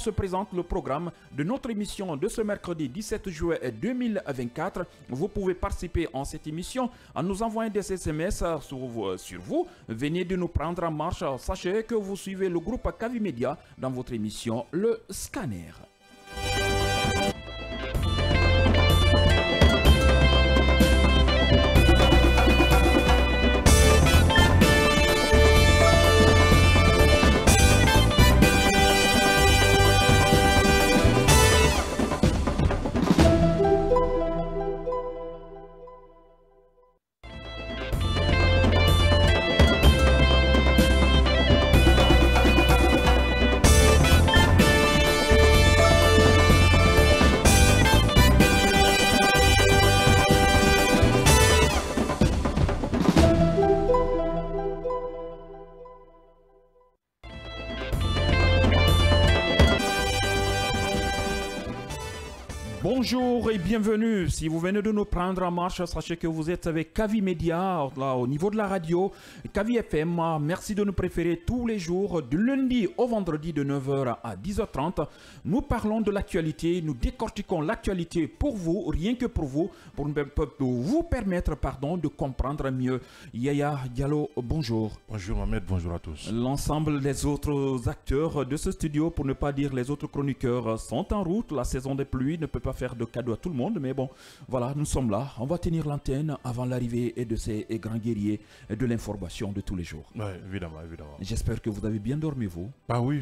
se présente le programme de notre émission de ce mercredi 17 juillet 2024. Vous pouvez participer en cette émission en nous envoyant des SMS sur vous. Venez de nous prendre en marche. Sachez que vous suivez le groupe Kavi Media dans votre émission Le Scanner. Bonjour et bienvenue. Si vous venez de nous prendre en marche, sachez que vous êtes avec Kavi Media, là, au niveau de la radio, Kavi FM. Merci de nous préférer tous les jours, du lundi au vendredi de 9h à 10h30. Nous parlons de l'actualité, nous décortiquons l'actualité pour vous, rien que pour vous permettre de comprendre mieux. Yaya Diallo, bonjour. Bonjour Mohamed, bonjour à tous. L'ensemble des autres acteurs de ce studio, pour ne pas dire les autres chroniqueurs, sont en route. La saison des pluies ne peut pas faire de cadeau à tout le monde, mais bon, voilà, nous sommes là. On va tenir l'antenne avant l'arrivée de ces grands guerriers de l'information de tous les jours. Oui, évidemment, évidemment. J'espère que vous avez bien dormi, vous. Bah oui.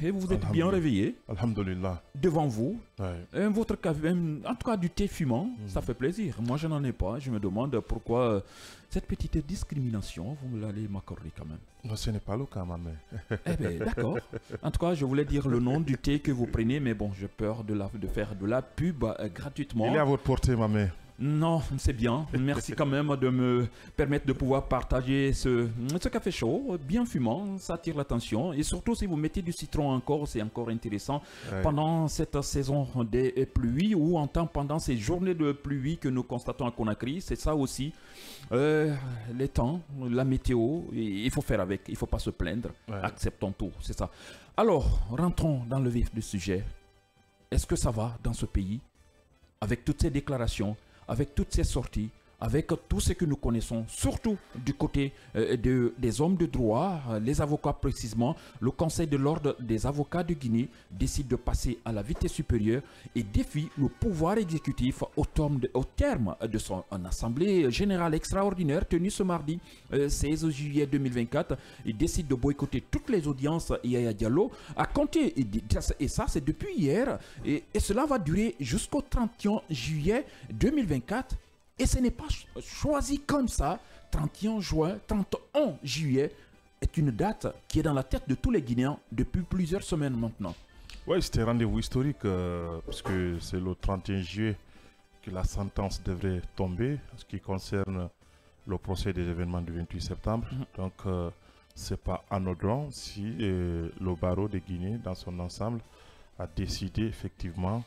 Et vous vous êtes bien réveillé. Alhamdulillah. Devant vous, ouais. Votre café, en tout cas du thé fumant, ça fait plaisir. Moi, je n'en ai pas. Je me demande pourquoi cette petite discrimination, vous allez m'accorder quand même. Non, ce n'est pas le cas, ma mère. Eh bien, d'accord. En tout cas, je voulais dire le nom du thé que vous prenez, mais bon, j'ai peur de faire de la pub gratuitement. Il est à votre portée, ma mère. Non, c'est bien. Merci quand même de me permettre de pouvoir partager ce café chaud, bien fumant, ça attire l'attention. Et surtout, si vous mettez du citron encore, c'est encore intéressant. Ouais. Pendant cette saison des pluies ou pendant ces journées de pluie que nous constatons à Conakry, c'est ça aussi. Les temps, la météo, il faut faire avec, il ne faut pas se plaindre. Ouais. Acceptons tout, c'est ça. Alors, rentrons dans le vif du sujet. Est-ce que ça va dans ce pays avec toutes ces déclarations, avec toutes ces sorties, avec tout ce que nous connaissons, surtout du côté des hommes de droit, les avocats précisément, le Conseil de l'ordre des avocats de Guinée décide de passer à la vitesse supérieure et défie le pouvoir exécutif au terme de son assemblée générale extraordinaire tenue ce mardi 16 juillet 2024. Il décide de boycotter toutes les audiences Yaya Diallo à compter, et ça c'est depuis hier, et cela va durer jusqu'au 31 juillet 2024. Et ce n'est pas choisi comme ça. 31 juillet est une date qui est dans la tête de tous les Guinéens depuis plusieurs semaines maintenant. Oui, c'était un rendez-vous historique puisque c'est le 31 juillet que la sentence devrait tomber en ce qui concerne le procès des événements du 28 septembre. Donc, ce n'est pas anodin si le barreau de Guinée dans son ensemble a décidé effectivement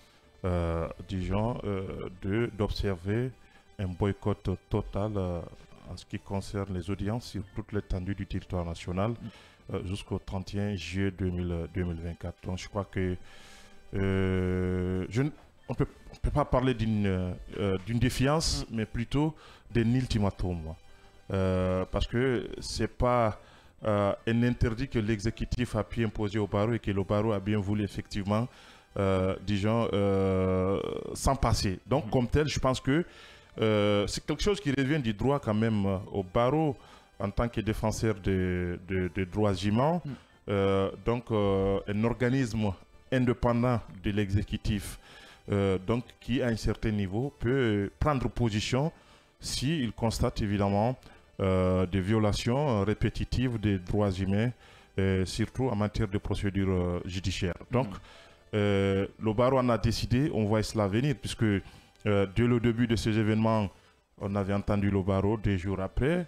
d'observer un boycott total en ce qui concerne les audiences sur toute l'étendue du territoire national jusqu'au 31 juillet 2024. Donc je crois que on ne peut pas parler d'une défiance, mais plutôt d'un ultimatum. Parce que ce n'est pas un interdit que l'exécutif a pu imposer au barreau et que le barreau a bien voulu effectivement, s'en passer. Donc comme tel, je pense que c'est quelque chose qui revient du droit quand même au barreau en tant que défenseur des droits humains. Donc un organisme indépendant de l'exécutif donc qui à un certain niveau peut prendre position s'il constate évidemment des violations répétitives des droits humains, surtout en matière de procédure judiciaire. Donc le barreau en a décidé, on voit cela venir puisque dès le début de ces événements, on avait entendu le barreau 2 jours après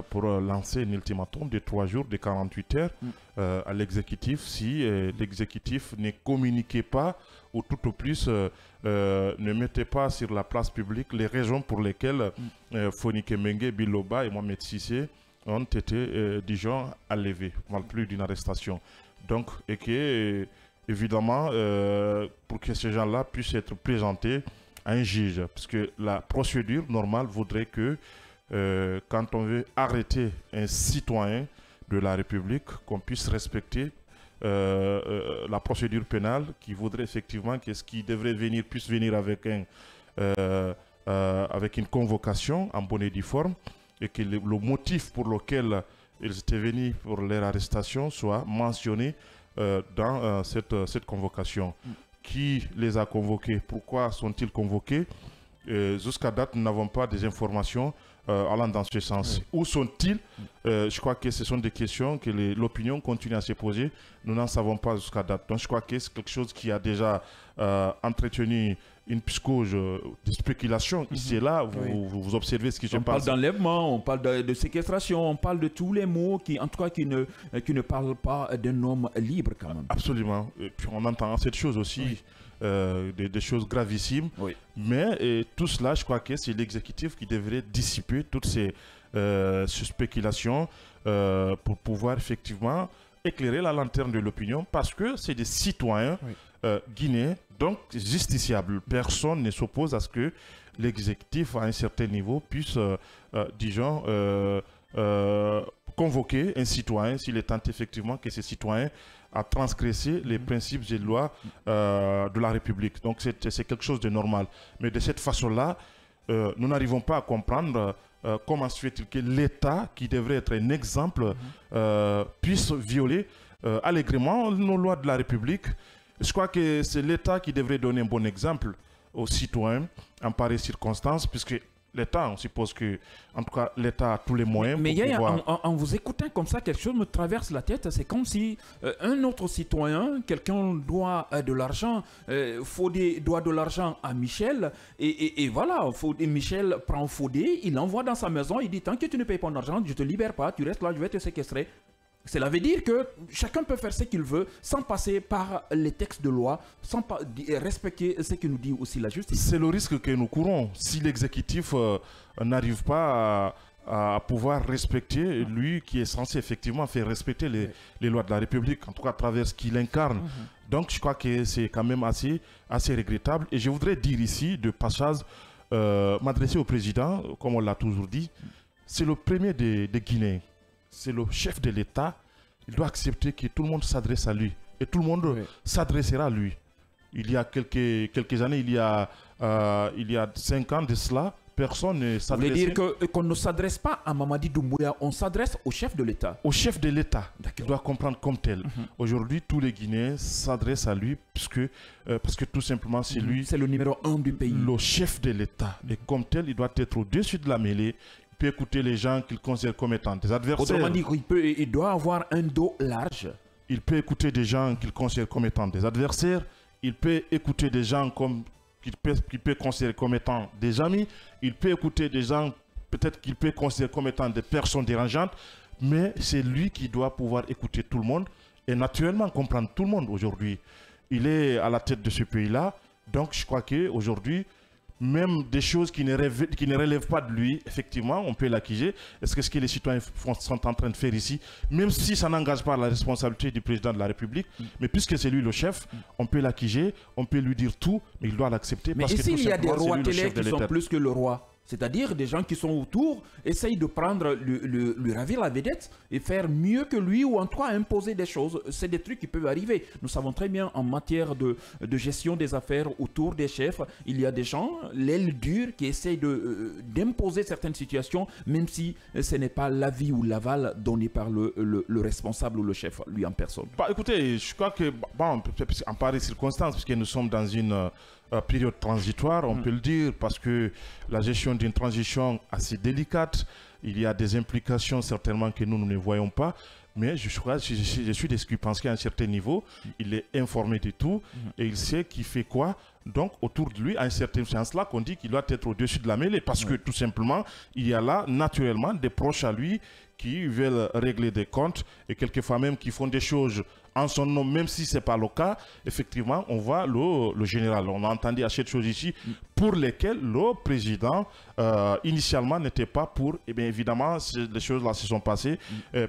pour lancer un ultimatum de 3 jours, de 48 heures à l'exécutif si l'exécutif ne communiquait pas ou tout au plus ne mettait pas sur la place publique les raisons pour lesquelles Fonike Mengue, Biloba et Mohamed Sissé ont été, disons, enlevés, mal plus d'une arrestation. Donc, et que évidemment, pour que ces gens-là puissent être présentés à un juge. Parce que la procédure normale voudrait que quand on veut arrêter un citoyen de la République, qu'on puisse respecter la procédure pénale qui voudrait effectivement que ce qui devrait venir puisse venir avec avec une convocation en bonne et due forme et que le motif pour lequel ils étaient venus pour leur arrestation soit mentionné dans cette convocation. Qui les a convoqués? Pourquoi sont-ils convoqués? Jusqu'à date, nous n'avons pas des informations allant dans ce sens. Où sont-ils? Je crois que ce sont des questions que l'opinion continue à se poser. Nous n'en savons pas jusqu'à date. Donc je crois que c'est quelque chose qui a déjà entretenu une psychose de spéculation. Ici et là, vous observez ce qui se passe. On parle d'enlèvement, on parle de séquestration, on parle de tous les mots qui, en tout cas, qui ne parlent pas d'un homme libre quand même. Absolument. Et puis on entend cette chose aussi. Des choses gravissimes. Mais tout cela, je crois que c'est l'exécutif qui devrait dissiper toutes ces spéculations pour pouvoir effectivement éclairer la lanterne de l'opinion, parce que c'est des citoyens guinéens, donc justiciables. Personne ne s'oppose à ce que l'exécutif, à un certain niveau, puisse, disons, convoquer un citoyen s'il est tenté effectivement que ce citoyen a transgressé les principes et lois de la République. Donc c'est quelque chose de normal. Mais de cette façon-là, nous n'arrivons pas à comprendre comment se fait-il que l'État, qui devrait être un exemple, puisse violer allègrement nos lois de la République. Je crois que c'est l'État qui devrait donner un bon exemple aux citoyens en pareilles circonstances, puisque l'État, on suppose que, en tout cas, l'État a tous les moyens mais pour pouvoir... en vous écoutant comme ça, quelque chose me traverse la tête. C'est comme si un autre citoyen, quelqu'un doit de l'argent, Fodé doit de l'argent à Michel, et voilà, Michel prend Fodé, il l'envoie dans sa maison, il dit, tant que tu ne payes pas ton argent, je ne te libère pas, tu restes là, je vais te séquestrer. Cela veut dire que chacun peut faire ce qu'il veut sans passer par les textes de loi, sans respecter ce que nous dit aussi la justice. C'est le risque que nous courons. Si l'exécutif n'arrive pas à pouvoir respecter, lui qui est censé effectivement faire respecter les lois de la République, en tout cas à travers ce qu'il incarne. Donc je crois que c'est quand même assez regrettable. Et je voudrais dire ici, de passage, m'adresser au président, comme on l'a toujours dit, c'est le premier des Guinéens. C'est le chef de l'État, il doit accepter que tout le monde s'adresse à lui. Et tout le monde s'adressera à lui. Il y a quelques années, il y a 5 ans de cela, personne ne s'adressait... Vous voulez dire qu'on ne s'adresse pas à Mamadi Doumbouya, on s'adresse au chef de l'État? Au chef de l'État, il doit comprendre comme tel. Aujourd'hui, tous les Guinéens s'adressent à lui parce que tout simplement, c'est lui... C'est le numéro 1 du pays. Le chef de l'État. Et comme tel, il doit être au-dessus de la mêlée. Il peut écouter les gens qu'il considère comme étant des adversaires. Autrement dit, il doit avoir un dos large. Il peut écouter des gens qu'il considère comme étant des adversaires. Il peut écouter des gens qu'il peut considérer comme étant des amis. Il peut écouter des gens peut-être qu'il peut considérer comme étant des personnes dérangeantes. Mais c'est lui qui doit pouvoir écouter tout le monde et naturellement comprendre tout le monde aujourd'hui. Il est à la tête de ce pays-là. Donc je crois qu'aujourd'hui, même des choses qui ne relèvent pas de lui, effectivement, on peut l'accuser. Est-ce que ce que les citoyens sont en train de faire ici, même si ça n'engage pas la responsabilité du président de la République, mais puisque c'est lui le chef, on peut l'accuser, on peut lui dire tout, mais il doit l'accepter. Mais ici, il y a des rois télé qui sont plus que le roi. C'est-à-dire des gens qui sont autour essayent de prendre, lui ravir la vedette et faire mieux que lui, ou en tout cas imposer des choses. C'est des trucs qui peuvent arriver. Nous savons très bien en matière de gestion des affaires autour des chefs, il y a des gens, l'aile dure, qui essayent d'imposer certaines situations, même si ce n'est pas l'avis ou l'aval donné par le responsable ou le chef, lui en personne. Bah, écoutez, je crois que, bon, en pareilles circonstances, puisque nous sommes dans une... période transitoire, on peut le dire, parce que la gestion d'une transition assez délicate, il y a des implications certainement que nous ne voyons pas, mais je suis de ce qui pense qu'à un certain niveau, il est informé de tout et il sait qui fait quoi. Donc autour de lui, à un certain sens-là, qu'on dit qu'il doit être au-dessus de la mêlée, parce que tout simplement, il y a là naturellement des proches à lui qui veulent régler des comptes et quelquefois même qui font des choses en son nom, même si ce n'est pas le cas, effectivement, on voit le général. On a entendu assez de choses ici pour lesquelles le président, initialement, n'était pas pour. Et bien évidemment, les choses-là se sont passées.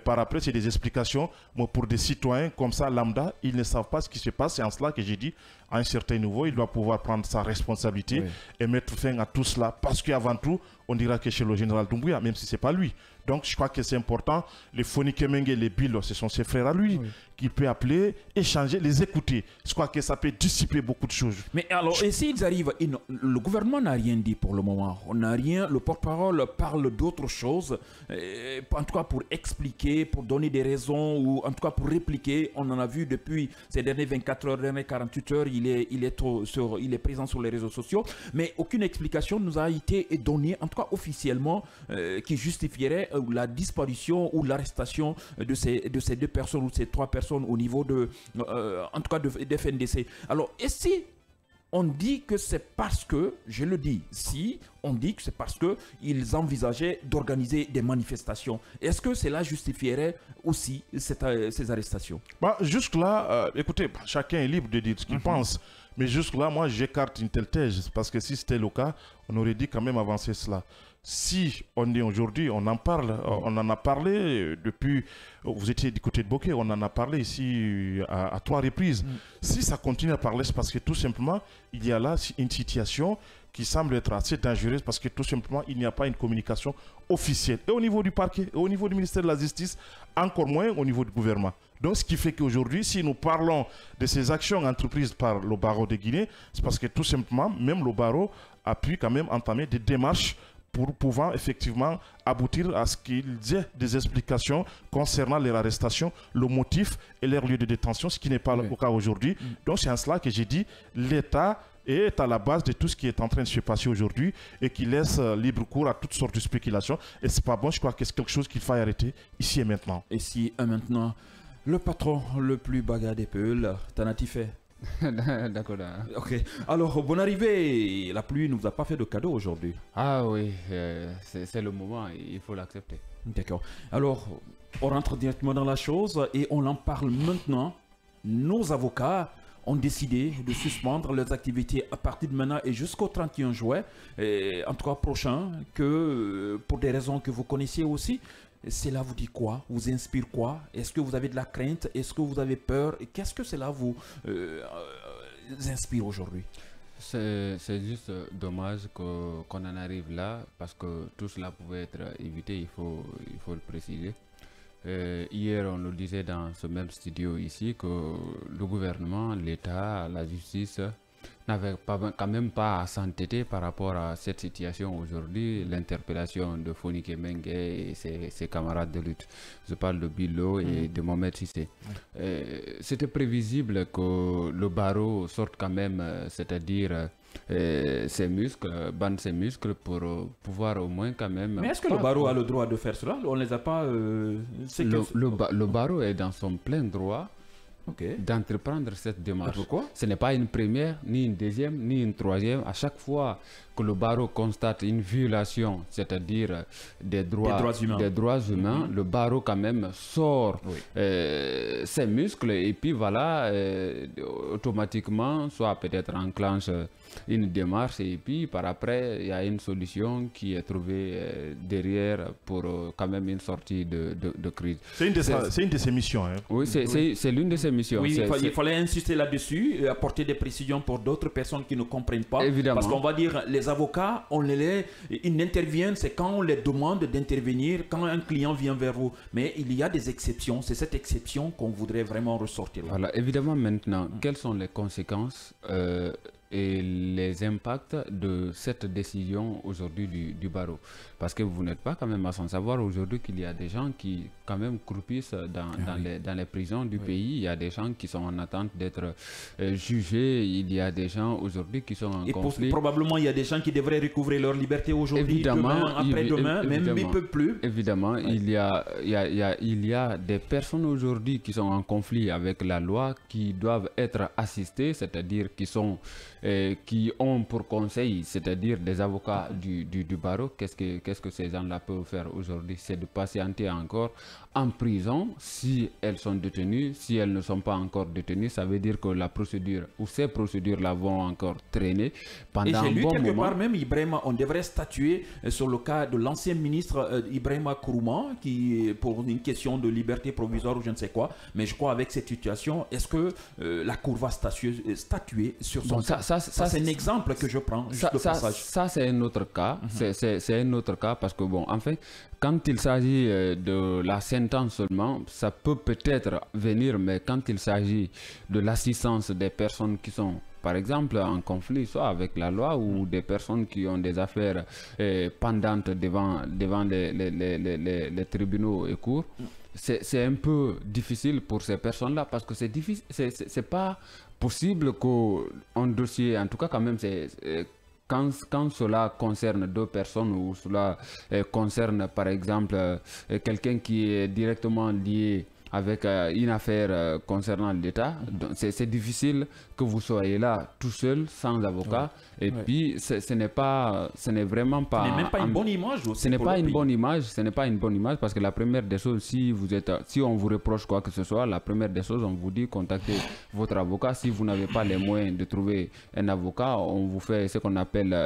Par après, c'est des explications. Mais pour des citoyens comme ça, lambda, ils ne savent pas ce qui se passe. C'est en cela que j'ai dit, à un certain niveau, il doit pouvoir prendre sa responsabilité et mettre fin à tout cela. Parce qu'avant tout, on dira que chez le général Doumbouya, même si ce n'est pas lui. Donc, je crois que c'est important. Les Foni Kemenge, les Bilo, ce sont ses frères à lui, qui peut appeler, échanger, les écouter. Je crois que ça peut dissiper beaucoup de choses. Mais alors, et s'ils arrivent, le gouvernement n'a rien dit pour le moment. On n'a rien, le porte-parole parle d'autres choses, en tout cas pour expliquer, pour donner des raisons, ou en tout cas pour répliquer. On en a vu depuis ces dernières 24 heures, dernières 48 heures, il est présent sur les réseaux sociaux. Mais aucune explication nous a été donnée, en tout cas officiellement, qui justifierait la disparition ou l'arrestation de ces deux personnes ou ces trois personnes au niveau de, en tout cas de FNDC. Alors, et si on dit que c'est parce que, je le dis, si on dit que c'est parce qu'ils envisageaient d'organiser des manifestations, est-ce que cela justifierait aussi ces arrestations? Jusque-là, écoutez, chacun est libre de dire ce qu'il pense. Mais jusque-là, moi, j'écarte une telle thèse. Parce que si c'était le cas, on aurait dit quand même avancer cela. Si on est aujourd'hui, on en parle, on en a parlé depuis, vous étiez du côté de Bokeh, on en a parlé ici à 3 reprises. Si ça continue à parler, c'est parce que tout simplement, il y a là une situation qui semble être assez dangereuse parce que tout simplement, il n'y a pas une communication officielle. Et au niveau du parquet, et au niveau du ministère de la Justice, encore moins au niveau du gouvernement. Donc, ce qui fait qu'aujourd'hui, si nous parlons de ces actions entreprises par le barreau de Guinée, c'est parce que tout simplement, même le barreau a pu quand même entamer des démarches pour pouvoir effectivement aboutir à ce qu'il y ait des explications concernant leur arrestation, le motif et leur lieu de détention, ce qui n'est pas le cas aujourd'hui. Donc c'est en cela que j'ai dit l'État est à la base de tout ce qui est en train de se passer aujourd'hui et qui laisse libre cours à toutes sortes de spéculations. Et c'est pas bon, je crois que c'est quelque chose qu'il faut arrêter ici et maintenant. Ici et maintenant, le patron le plus bagarre des Peuls, Tanati fait. D'accord. Ok. Alors, bonne arrivée. La pluie ne vous a pas fait de cadeau aujourd'hui. Ah oui, c'est le moment, il faut l'accepter. D'accord. Alors, on rentre directement dans la chose et on en parle maintenant. Nos avocats ont décidé de suspendre leurs activités à partir de maintenant et jusqu'au 31 juin, en tout cas prochain, que pour des raisons que vous connaissiez aussi. Cela vous dit quoi? Vous inspire quoi? Est-ce que vous avez de la crainte? Est-ce que vous avez peur? Qu'est-ce que cela vous inspire aujourd'hui? C'est juste dommage qu'on en arrive là parce que tout cela pouvait être évité, il faut le préciser. Hier, on le disait dans ce même studio ici que le gouvernement, l'État, la justice n'avait quand même pas à s'entêter par rapport à cette situation aujourd'hui, l'interpellation de Foni Kemenge et ses camarades de lutte. Je parle de Bilo et de Mohamed Sissé. C'était prévisible que le barreau sorte quand même, c'est-à-dire ses muscles, bande ses muscles pour pouvoir au moins quand même... Mais est-ce que le barreau a le droit de faire cela? On ne les a pas... Le barreau est dans son plein droit d'entreprendre cette démarche. Pourquoi? Ce n'est pas une première, ni une deuxième, ni une troisième. À chaque fois que le barreau constate une violation, c'est-à-dire des droits humains, le barreau quand même sort ses muscles et puis voilà, automatiquement, soit peut-être enclenche une démarche et puis par après, il y a une solution qui est trouvée derrière pour quand même une sortie de crise. C'est une de ses missions. Hein. Oui, c'est l'une de ses missions. Oui, il fallait insister là-dessus et apporter des précisions pour d'autres personnes qui ne comprennent pas. Évidemment. Parce qu'on va dire, les avocats, ils n'interviennent, c'est quand on les demande d'intervenir, quand un client vient vers vous. Mais il y a des exceptions, c'est cette exception qu'on voudrait vraiment ressortir. Là. Voilà, évidemment maintenant, quelles sont les conséquences et les impacts de cette décision aujourd'hui du barreau? Parce que vous n'êtes pas quand même sans savoir aujourd'hui qu'il y a des gens qui quand même croupissent dans les prisons du pays. Il y a des gens qui sont en attente d'être jugés. Il y a des gens aujourd'hui qui sont en conflit. Probablement il y a des gens qui devraient recouvrer leur liberté aujourd'hui, demain, après-demain, même ils ne peuvent plus. Évidemment, il y a des personnes aujourd'hui qui sont en conflit avec la loi, qui doivent être assistées, c'est-à-dire qui sont qui ont pour conseil, c'est-à-dire des avocats du barreau, qu'est-ce que ces gens-là peuvent faire aujourd'hui? C'est de patienter encore en prison si elles sont détenues. Si elles ne sont pas encore détenues, ça veut dire que la procédure ou ces procédures-là vont encore traîner pendant un bon moment. Et j'ai lu quelque part même, Ibrahima, on devrait statuer sur le cas de l'ancien ministre Ibrahima Kourouma, qui pour une question de liberté provisoire ou je ne sais quoi. Mais je crois avec cette situation, est-ce que la Cour va statuer sur son cas? Ça c'est un exemple que je prends. Ça c'est un autre cas. C'est un autre cas parce que bon, enfin, quand il s'agit de la sentence seulement, ça peut peut-être venir, mais quand il s'agit de l'assistance des personnes qui sont, par exemple, en conflit, soit avec la loi ou des personnes qui ont des affaires pendantes devant les tribunaux et cours, c'est un peu difficile pour ces personnes-là parce que c'est pas possible qu'un dossier, en tout cas quand même, quand cela concerne deux personnes ou cela concerne par exemple quelqu'un qui est directement lié avec une affaire concernant l'État, c'est difficile que vous soyez là tout seul, sans avocat. Et puis, ce n'est vraiment pas... Ce n'est même pas une bonne image aussi. Ce n'est pas une bonne image, ce n'est pas une bonne image parce que la première des choses, si on vous reproche quoi que ce soit, la première des choses, on vous dit contactez votre avocat. Si vous n'avez pas les moyens de trouver un avocat, on vous fait ce qu'on appelle...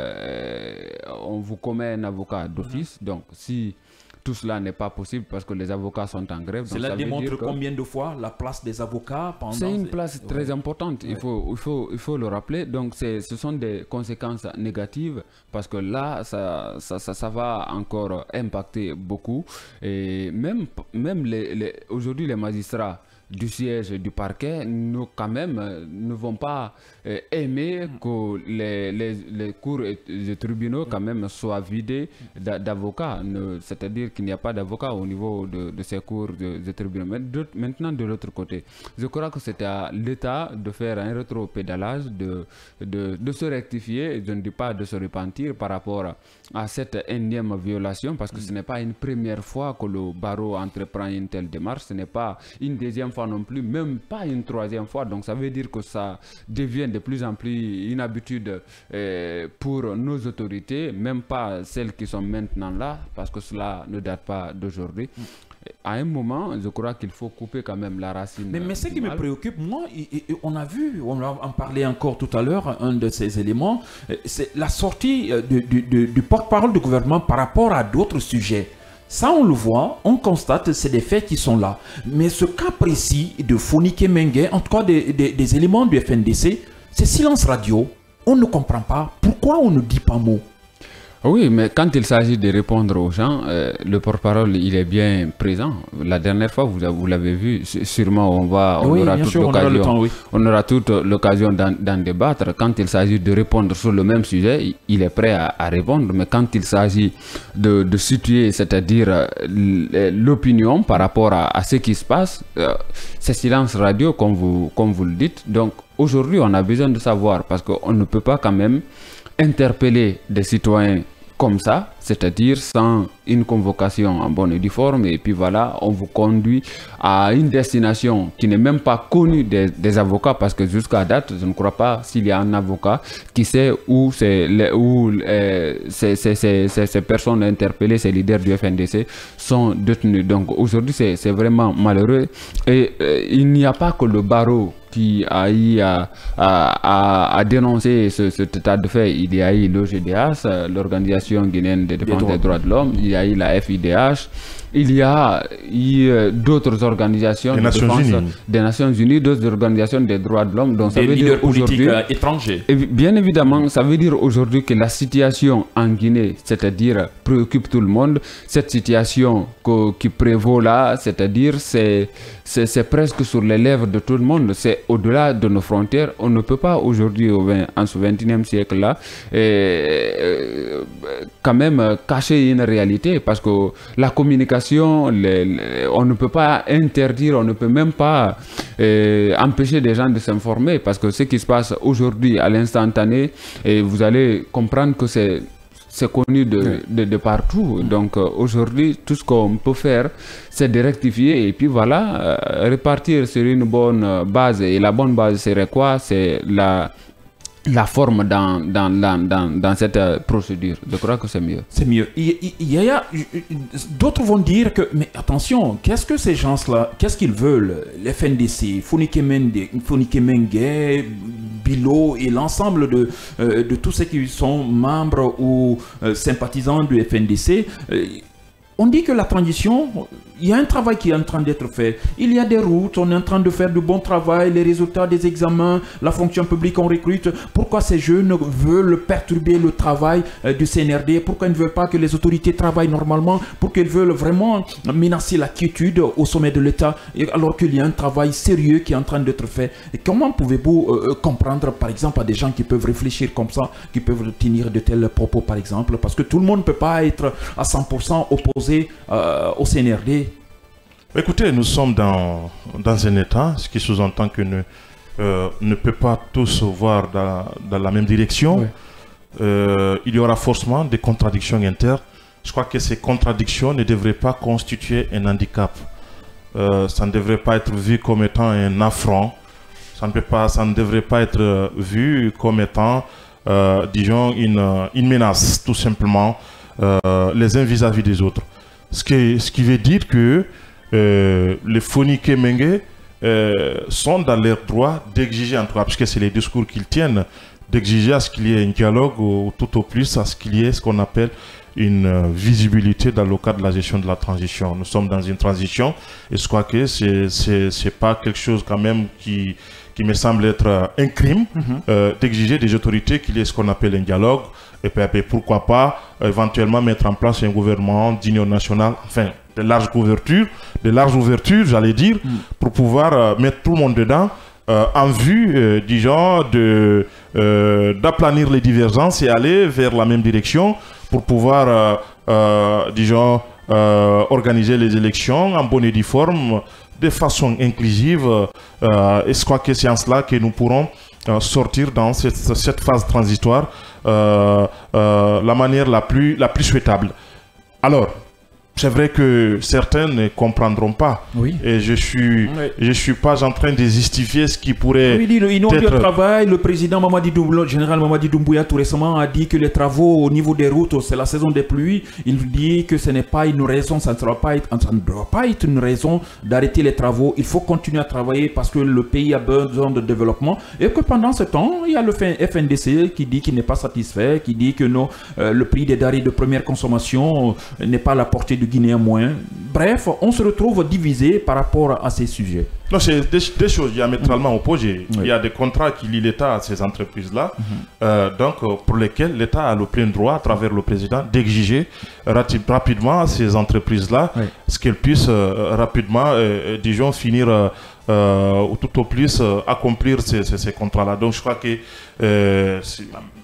on vous commet un avocat d'office. Donc, si... tout cela n'est pas possible parce que les avocats sont en grève. Cela démontre combien de fois la place des avocats pendant... C'est une place très importante, il faut le rappeler. Donc ce sont des conséquences négatives parce que là, ça va encore impacter beaucoup. Et même aujourd'hui, les magistrats du siège du parquet quand même ne vont pas aimer que les cours et les tribunaux quand même soient vidés d'avocats, c'est-à-dire qu'il n'y a pas d'avocats au niveau de ces cours de tribunaux. Mais maintenant de l'autre côté, je crois que c'est à l'État de faire un rétropédalage, de se rectifier, je ne dis pas de se repentir par rapport à cette énième violation, parce que ce n'est pas une première fois que le barreau entreprend une telle démarche, ce n'est pas une deuxième fois non plus, même pas une troisième fois. Donc ça veut dire que ça devient de plus en plus une habitude pour nos autorités, même pas celles qui sont maintenant là, parce que cela ne date pas d'aujourd'hui. À un moment, je crois qu'il faut couper quand même la racine. Mais ce qui me préoccupe, moi, on a vu, on en parlait encore tout à l'heure, un de ces éléments, c'est la sortie du porte-parole du gouvernement par rapport à d'autres sujets. Ça, on le voit, on constate, c'est des faits qui sont là. Mais ce cas précis de Fonike Mengue, en tout cas des éléments du FNDC, c'est silence radio. On ne comprend pas. Pourquoi on ne dit pas mot? Oui, mais quand il s'agit de répondre aux gens, le porte-parole, il est bien présent. La dernière fois, vous l'avez vu, sûrement on aura toute l'occasion d'en débattre. Quand il s'agit de répondre sur le même sujet, il est prêt à répondre. Mais quand il s'agit de situer, c'est-à-dire l'opinion par rapport à ce qui se passe, c'est silence radio, comme vous le dites. Donc aujourd'hui, on a besoin de savoir, parce qu'on ne peut pas quand même interpeller des citoyens comme ça, c'est-à-dire sans une convocation en bonne et due forme, et puis voilà, on vous conduit à une destination qui n'est même pas connue des avocats, parce que jusqu'à date, je ne crois pas s'il y a un avocat qui sait où ces personnes interpellées, ces leaders du FNDC sont détenus. Donc aujourd'hui, c'est vraiment malheureux, et il n'y a pas que le barreau qui a eu à dénoncer cet état de fait. Il y a eu l'OGDH, l'Organisation guinéenne de défense des droits de l'homme, il y a eu la FIDH, il y a eu d'autres organisations de défense des Nations Unies, d'autres organisations des droits de l'homme. Donc ça veut dire aujourd'hui, étrangers. Bien évidemment, ça veut dire aujourd'hui que la situation en Guinée, c'est-à-dire préoccupe tout le monde. Cette situation qui prévaut là, c'est-à-dire c'est presque sur les lèvres de tout le monde. C'est au-delà de nos frontières. On ne peut pas aujourd'hui, en ce 21e siècle-là, quand même cacher une réalité, parce que la communication, on ne peut pas interdire, on ne peut même pas empêcher des gens de s'informer, parce que ce qui se passe aujourd'hui à l'instantané, vous allez comprendre que c'est connu de partout. Donc aujourd'hui, tout ce qu'on peut faire, c'est de rectifier et puis voilà, repartir sur une bonne base. Et la bonne base serait quoi? C'est la forme dans cette procédure. Je crois que c'est mieux. C'est mieux. D'autres vont dire que, mais attention, qu'est-ce que ces gens-là, qu'est-ce qu'ils veulent? Les FNDC, Fonikemenge, Bilo et l'ensemble de tous ceux qui sont membres ou sympathisants du FNDC, on dit que la transition, il y a un travail qui est en train d'être fait. Il y a des routes, on est en train de faire du bon travail, les résultats des examens, la fonction publique, on recrute. Pourquoi ces jeunes veulent perturber le travail du CNRD? Pourquoi ils ne veulent pas que les autorités travaillent normalement? Pourquoi ils veulent vraiment menacer la quiétude au sommet de l'État alors qu'il y a un travail sérieux qui est en train d'être fait? Et comment pouvez-vous comprendre, par exemple, à des gens qui peuvent réfléchir comme ça, qui peuvent tenir de tels propos, par exemple? Parce que tout le monde ne peut pas être à 100% opposé au CNRD. Écoutez, nous sommes dans un État, ce qui sous-entend que ne peut pas tous voir dans la même direction. Oui. Il y aura forcément des contradictions internes. Je crois que ces contradictions ne devraient pas constituer un handicap. Ça ne devrait pas être vu comme étant un affront. Ça ne devrait pas être vu comme étant, disons, une menace, tout simplement, les uns vis-à-vis des autres. Ce qui veut dire que les Fonikemenge sont dans leur droit d'exiger, en tout cas, puisque c'est les discours qu'ils tiennent, d'exiger à ce qu'il y ait un dialogue ou tout au plus à ce qu'il y ait ce qu'on appelle une visibilité dans le cadre de la gestion de la transition. Nous sommes dans une transition et je crois que c'est pas quelque chose quand même qui me semble être un crime d'exiger des autorités qu'il y ait ce qu'on appelle un dialogue et puis pourquoi pas éventuellement mettre en place un gouvernement d'union nationale, enfin de large ouverture, j'allais dire, pour pouvoir mettre tout le monde dedans en vue, disons, d'aplanir les divergences et aller vers la même direction pour pouvoir, disons, organiser les élections en bonne et due forme, de façon inclusive. Et je crois que c'est en cela que nous pourrons sortir dans cette phase transitoire la manière la plus souhaitable. Alors, c'est vrai que certains ne comprendront pas. Oui. Et je suis pas en train de justifier ce qui pourrait ils n'ont pas travail. Le président général Mamadi Doumbouya tout récemment a dit que les travaux au niveau des routes, c'est la saison des pluies. Il dit que ce n'est pas une raison, ça ne doit pas être une raison d'arrêter les travaux. Il faut continuer à travailler parce que le pays a besoin de développement. Et que pendant ce temps, il y a le FNDC qui dit qu'il n'est pas satisfait, qui dit que non, le prix des denrées de première consommation n'est pas à la portée du Guinéen moyen. Bref, on se retrouve divisé par rapport à ces sujets. Non, c'est des choses diamétralement opposées. Oui. Il y a des contrats qui lient l'État à ces entreprises-là, donc pour lesquels l'État a le plein droit, à travers le président, d'exiger rapidement à ces entreprises-là ce qu'elles puissent rapidement, disons, finir ou tout au plus accomplir ces contrats-là. Donc je crois que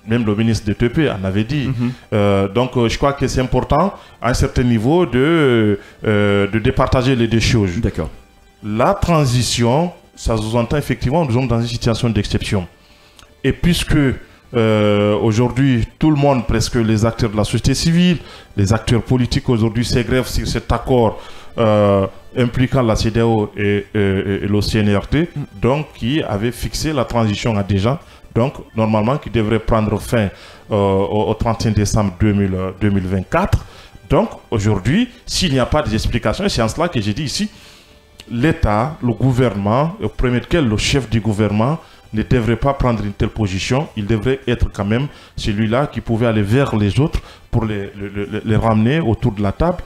même le ministre de TP en avait dit. Donc je crois que c'est important à un certain niveau de départager les deux choses. D'accord. La transition, ça sous-entend effectivement, nous sommes dans une situation d'exception. Et puisque aujourd'hui, tout le monde, presque les acteurs de la société civile, les acteurs politiques aujourd'hui s'égrèvent sur cet accord impliquant la CEDEAO et le CNRD, donc qui avait fixé la transition à des gens, donc normalement qui devrait prendre fin au 31 décembre 2024. Donc aujourd'hui, s'il n'y a pas d'explication, et c'est en cela que j'ai dit ici, l'État, le gouvernement, au premier lequel le chef du gouvernement ne devrait pas prendre une telle position. Il devrait être quand même celui-là qui pouvait aller vers les autres pour les ramener autour de la table,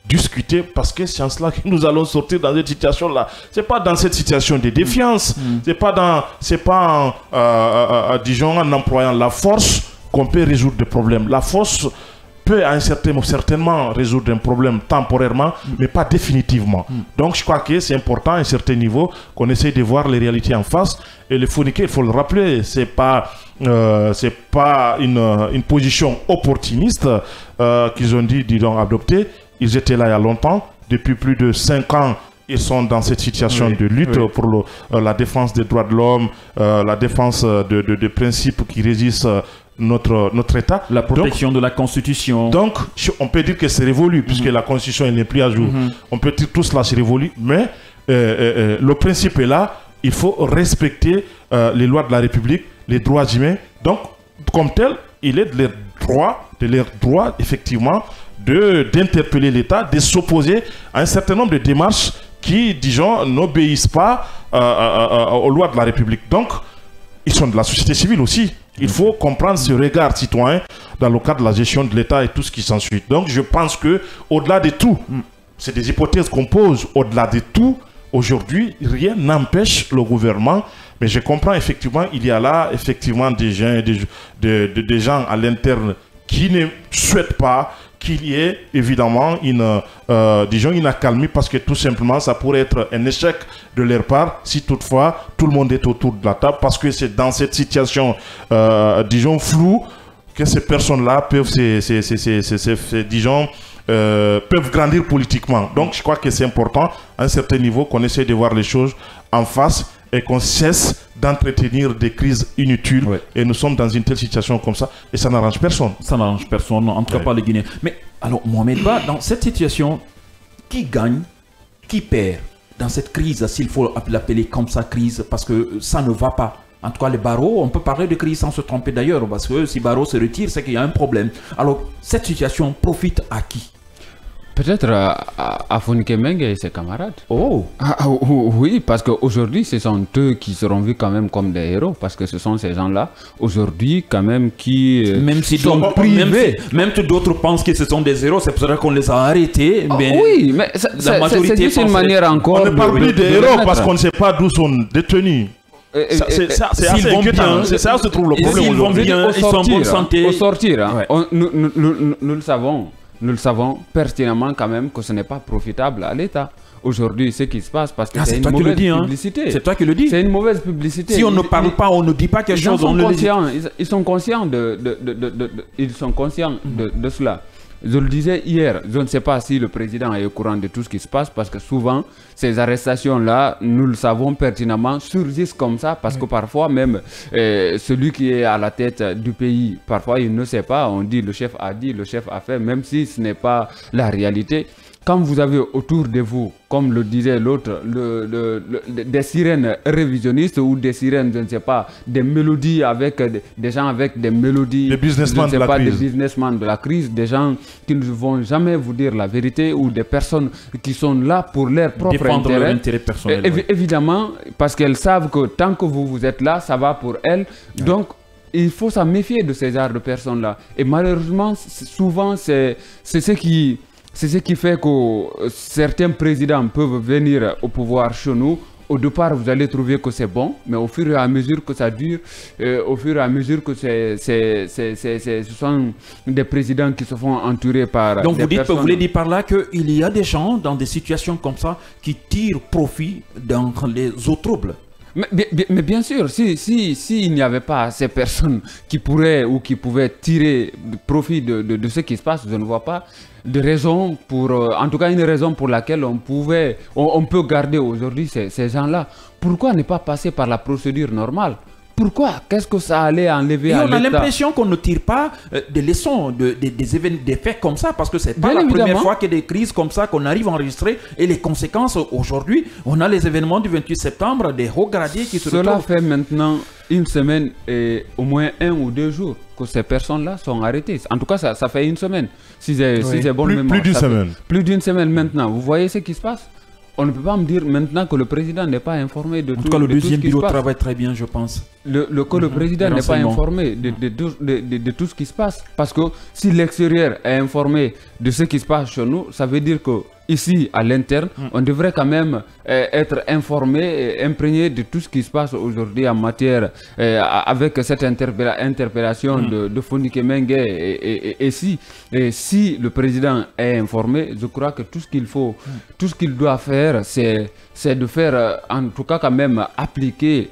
discuter, parce que c'est en cela que nous allons sortir dans cette situation-là. Ce n'est pas dans cette situation de défiance, c'est pas disons, en employant la force qu'on peut résoudre des problèmes. La force peut certainement résoudre un problème temporairement, mais pas définitivement. Donc je crois que c'est important à un certain niveau qu'on essaye de voir les réalités en face. Et les Fonikés, il faut le rappeler, c'est pas une position opportuniste qu'ils ont dit, disons, adopter. Ils étaient là il y a longtemps. Depuis plus de 5 ans, ils sont dans cette situation de lutte pour la défense des droits de l'homme, la défense de principes qui régissent notre État. La protection de la Constitution. Donc, on peut dire que c'est révolu, puisque la Constitution n'est plus à jour. On peut dire tout cela c'est révolu, mais le principe est là. Il faut respecter les lois de la République les droits humains. Donc, comme tel, il est de leur droit, effectivement, d'interpeller l'État, de s'opposer à un certain nombre de démarches qui, disons, n'obéissent pas aux lois de la République. Donc, ils sont de la société civile aussi. Il faut comprendre ce regard citoyen dans le cadre de la gestion de l'État et tout ce qui s'ensuit. Donc, je pense que au-delà de tout, c'est des hypothèses qu'on pose, au-delà de tout, aujourd'hui, rien n'empêche le gouvernement. Mais je comprends effectivement, il y a là effectivement des gens à l'interne qui ne souhaitent pas qu'il y ait évidemment une accalmie, parce que tout simplement ça pourrait être un échec de leur part si toutefois tout le monde est autour de la table, parce que c'est dans cette situation disons floue que ces personnes-là peuvent peuvent grandir politiquement. Donc je crois que c'est important à un certain niveau qu'on essaie de voir les choses en face et qu'on cesse d'entretenir des crises inutiles. Ouais. Et nous sommes dans une telle situation comme ça, et ça n'arrange personne. Ça n'arrange personne, en tout cas pas les Guinéens. Mais alors, Mohamed Ba, dans cette situation, qui gagne, qui perd dans cette crise, s'il faut l'appeler comme ça, crise, parce que ça ne va pas. En tout cas, les barreaux, on peut parler de crise sans se tromper d'ailleurs, parce que si Barreau se retire, c'est qu'il y a un problème. Alors, cette situation profite à qui? Peut-être à Fonike Mengue et ses camarades. Oh. Oui, parce qu'aujourd'hui, ce sont eux qui seront vus quand même comme des héros, parce que ce sont ces gens-là, aujourd'hui, quand même, qui même si sont privés. Même si d'autres pensent que ce sont des héros, c'est pour ça qu'on les a arrêtés. Mais oui, mais c'est juste une manière encore... On ne parle plus des héros parce qu'on ne sait pas d'où sont détenus. C'est assez inquiétant. C'est ça se trouve le problème. S'ils vont bien, ils sont en bonne santé. Au sortir, hein, nous le savons. Nous le savons pertinemment quand même que ce n'est pas profitable à l'État. Aujourd'hui, ce qui se passe, parce que c'est une mauvaise publicité. C'est toi qui le dis. C'est une mauvaise publicité. Si on ne parle pas, on ne dit pas quelque chose, on le dit. Ils sont conscients de cela. Je le disais hier, je ne sais pas si le président est au courant de tout ce qui se passe, parce que souvent, ces arrestations-là, nous le savons pertinemment, surgissent comme ça, parce que parfois même, celui qui est à la tête du pays, parfois il ne sait pas, on dit le chef a dit, le chef a fait, même si ce n'est pas la réalité. Quand vous avez autour de vous, comme le disait l'autre, des sirènes révisionnistes ou des sirènes, je ne sais pas, des mélodies avec des gens avec des mélodies, des businessmen de la crise. Des businessmen de la crise, des gens qui ne vont jamais vous dire la vérité, ou des personnes qui sont là pour leur propre intérêt personnel. Évidemment, parce qu'elles savent que tant que vous êtes là, ça va pour elles. Ouais. Donc, il faut s'en méfier de ces genres de personnes-là. Et malheureusement, souvent, c'est ce qui... C'est ce qui fait que certains présidents peuvent venir au pouvoir chez nous. Au départ, vous allez trouver que c'est bon, mais au fur et à mesure que ça dure, au fur et à mesure que ce sont des présidents qui se font entourer par... Donc vous voulez dire par là qu'il y a des gens dans des situations comme ça qui tirent profit dans les eaux troubles? Mais bien sûr, s'il n'y avait pas ces personnes qui pourraient ou qui pouvaient tirer profit de ce qui se passe, je ne vois pas de raison pour, en tout cas une raison pour laquelle on peut garder aujourd'hui ces gens-là. Pourquoi ne pas passer par la procédure normale? Pourquoi? Qu'est-ce que ça allait enlever à l'État? On a l'impression qu'on ne tire pas des leçons des faits comme ça, parce que c'est pas la première fois qu'il y a des crises comme ça qu'on arrive à enregistrer, et les conséquences aujourd'hui, on a les événements du 28 septembre, des hauts gradés qui se retrouvent. Cela fait maintenant une semaine et au moins 1 ou 2 jours que ces personnes-là sont arrêtées. En tout cas, ça fait une semaine. Si c'est bon mémoire. Plus d'une semaine. Plus d'une semaine maintenant. Vous voyez ce qui se passe? On ne peut pas me dire maintenant que le président n'est pas informé de tout ce qui se passe. En tout cas, le deuxième bureau travaille très bien, je pense. Que le président n'est pas informé de tout ce qui se passe. Parce que si l'extérieur est informé de ce qui se passe chez nous, ça veut dire que ici, à l'interne, on devrait quand même être informé et imprégné de tout ce qui se passe aujourd'hui en matière, avec cette interpellation de Fonike Mengue. Et si le président est informé, je crois que tout ce qu'il faut, tout ce qu'il doit faire, c'est de faire, en tout cas quand même, appliquer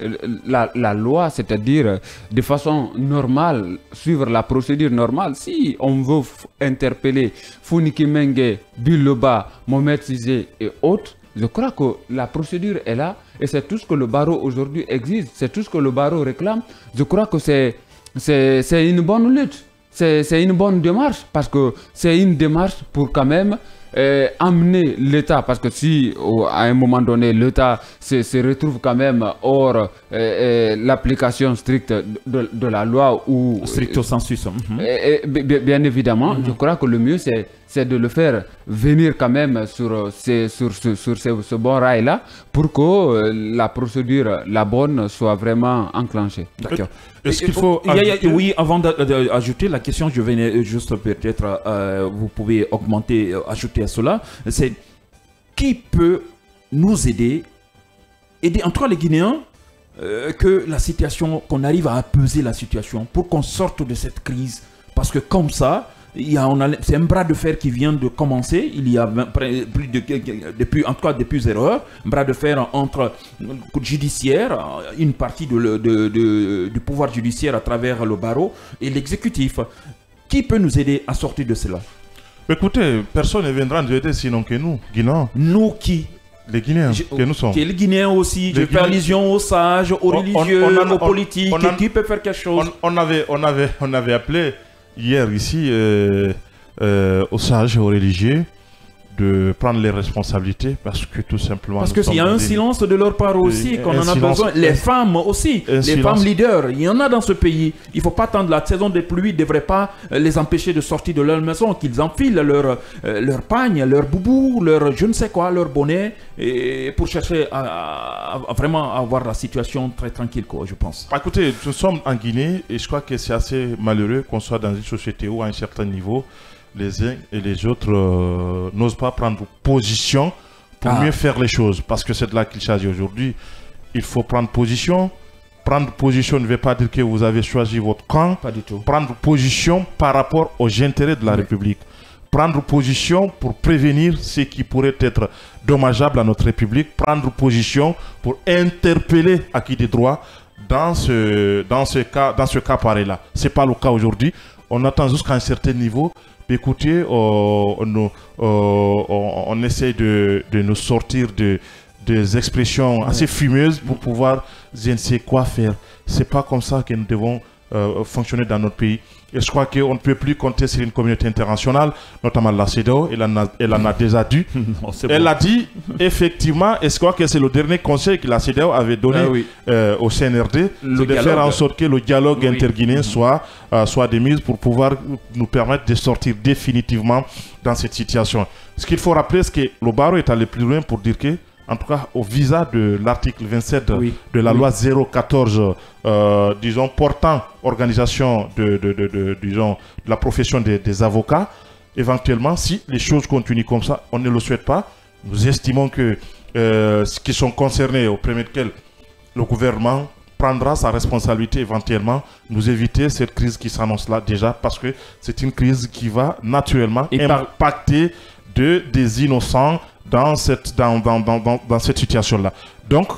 la loi, c'est-à-dire de façon normale, suivre la procédure normale. Si on veut interpeller Fonike Mengue, Biloba, Mohamed Cissé et autres, je crois que la procédure est là, et c'est tout ce que le barreau aujourd'hui exige, c'est tout ce que le barreau réclame. Je crois que c'est une bonne lutte, c'est une bonne démarche, parce que c'est une démarche pour quand même amener l'État, parce que si à un moment donné l'État se retrouve quand même hors l'application stricte de la loi ou stricto sensus, bien évidemment, je crois que le mieux c'est de le faire venir quand même sur ce bon rail-là pour que la procédure, la bonne, soit vraiment enclenchée. D'accord. Est-ce qu'il faut oui, avant d'ajouter la question, je venais juste peut-être, vous pouvez augmenter, ajouter à cela, c'est qui peut nous aider en tout cas les Guinéens, que la situation, qu'on arrive à apaiser la situation pour qu'on sorte de cette crise, parce que comme ça, c'est un bras de fer qui vient de commencer. Il y a depuis 0 heures, un bras de fer entre le judiciaire, une partie du pouvoir judiciaire à travers le barreau et l'exécutif. Qui peut nous aider à sortir de cela? Écoutez, personne ne viendra nous aider sinon que nous, Guinéens. Nous qui? Les Guinéens que nous sommes. Les Guinéens aussi, je fais allusion aux sages, aux religieux, aux politiques. Qui peut faire quelque chose? On avait appelé hier ici aux sages et aux religieux de prendre les responsabilités parce que tout simplement... Parce qu'il y a un silence de leur part aussi, qu'on en a besoin. Les femmes aussi, les femmes leaders, il y en a dans ce pays. Il ne faut pas attendre la saison des pluies, ne devrait pas les empêcher de sortir de leur maison, qu'ils enfilent leur pagne, leur boubou, leur je ne sais quoi, leur bonnet, et pour chercher à vraiment avoir la situation très tranquille, quoi, je pense. Écoutez, nous sommes en Guinée et je crois que c'est assez malheureux qu'on soit dans une société où à un certain niveau, les uns et les autres n'osent pas prendre position pour mieux faire les choses. Parce que c'est de là qu'il s'agit aujourd'hui. Il faut prendre position. Prendre position ne veut pas dire que vous avez choisi votre camp. Pas du tout. Prendre position par rapport aux intérêts de la République. Prendre position pour prévenir ce qui pourrait être dommageable à notre République. Prendre position pour interpeller acquis des droits dans ce cas pareil-là. Ce n'est pas le cas aujourd'hui. On attend jusqu'à un certain niveau. Écoutez, on essaie de nous sortir des expressions assez fumeuses pour pouvoir, je ne sais quoi faire. C'est pas comme ça que nous devons fonctionner dans notre pays. Et je crois qu'on ne peut plus compter sur une communauté internationale, notamment la CEDEAO. Elle en a déjà dit. Elle a dit, effectivement, et je crois que c'est le dernier conseil que la CEDEAO avait donné au CNRD, c'est de faire en sorte que le dialogue interguinéen soit de mise pour pouvoir nous permettre de sortir définitivement dans cette situation. Ce qu'il faut rappeler, c'est que le barreau est allé plus loin pour dire que, en tout cas au visa de l'article 27 de la loi 014, disons, portant organisation de la profession des avocats, éventuellement, si les choses continuent comme ça, on ne le souhaite pas. Nous estimons que ceux qui sont concernés, au premier lequel le gouvernement prendra sa responsabilité éventuellement, nous éviter cette crise qui s'annonce là déjà, parce que c'est une crise qui va naturellement impacter des innocents dans cette situation-là. Donc,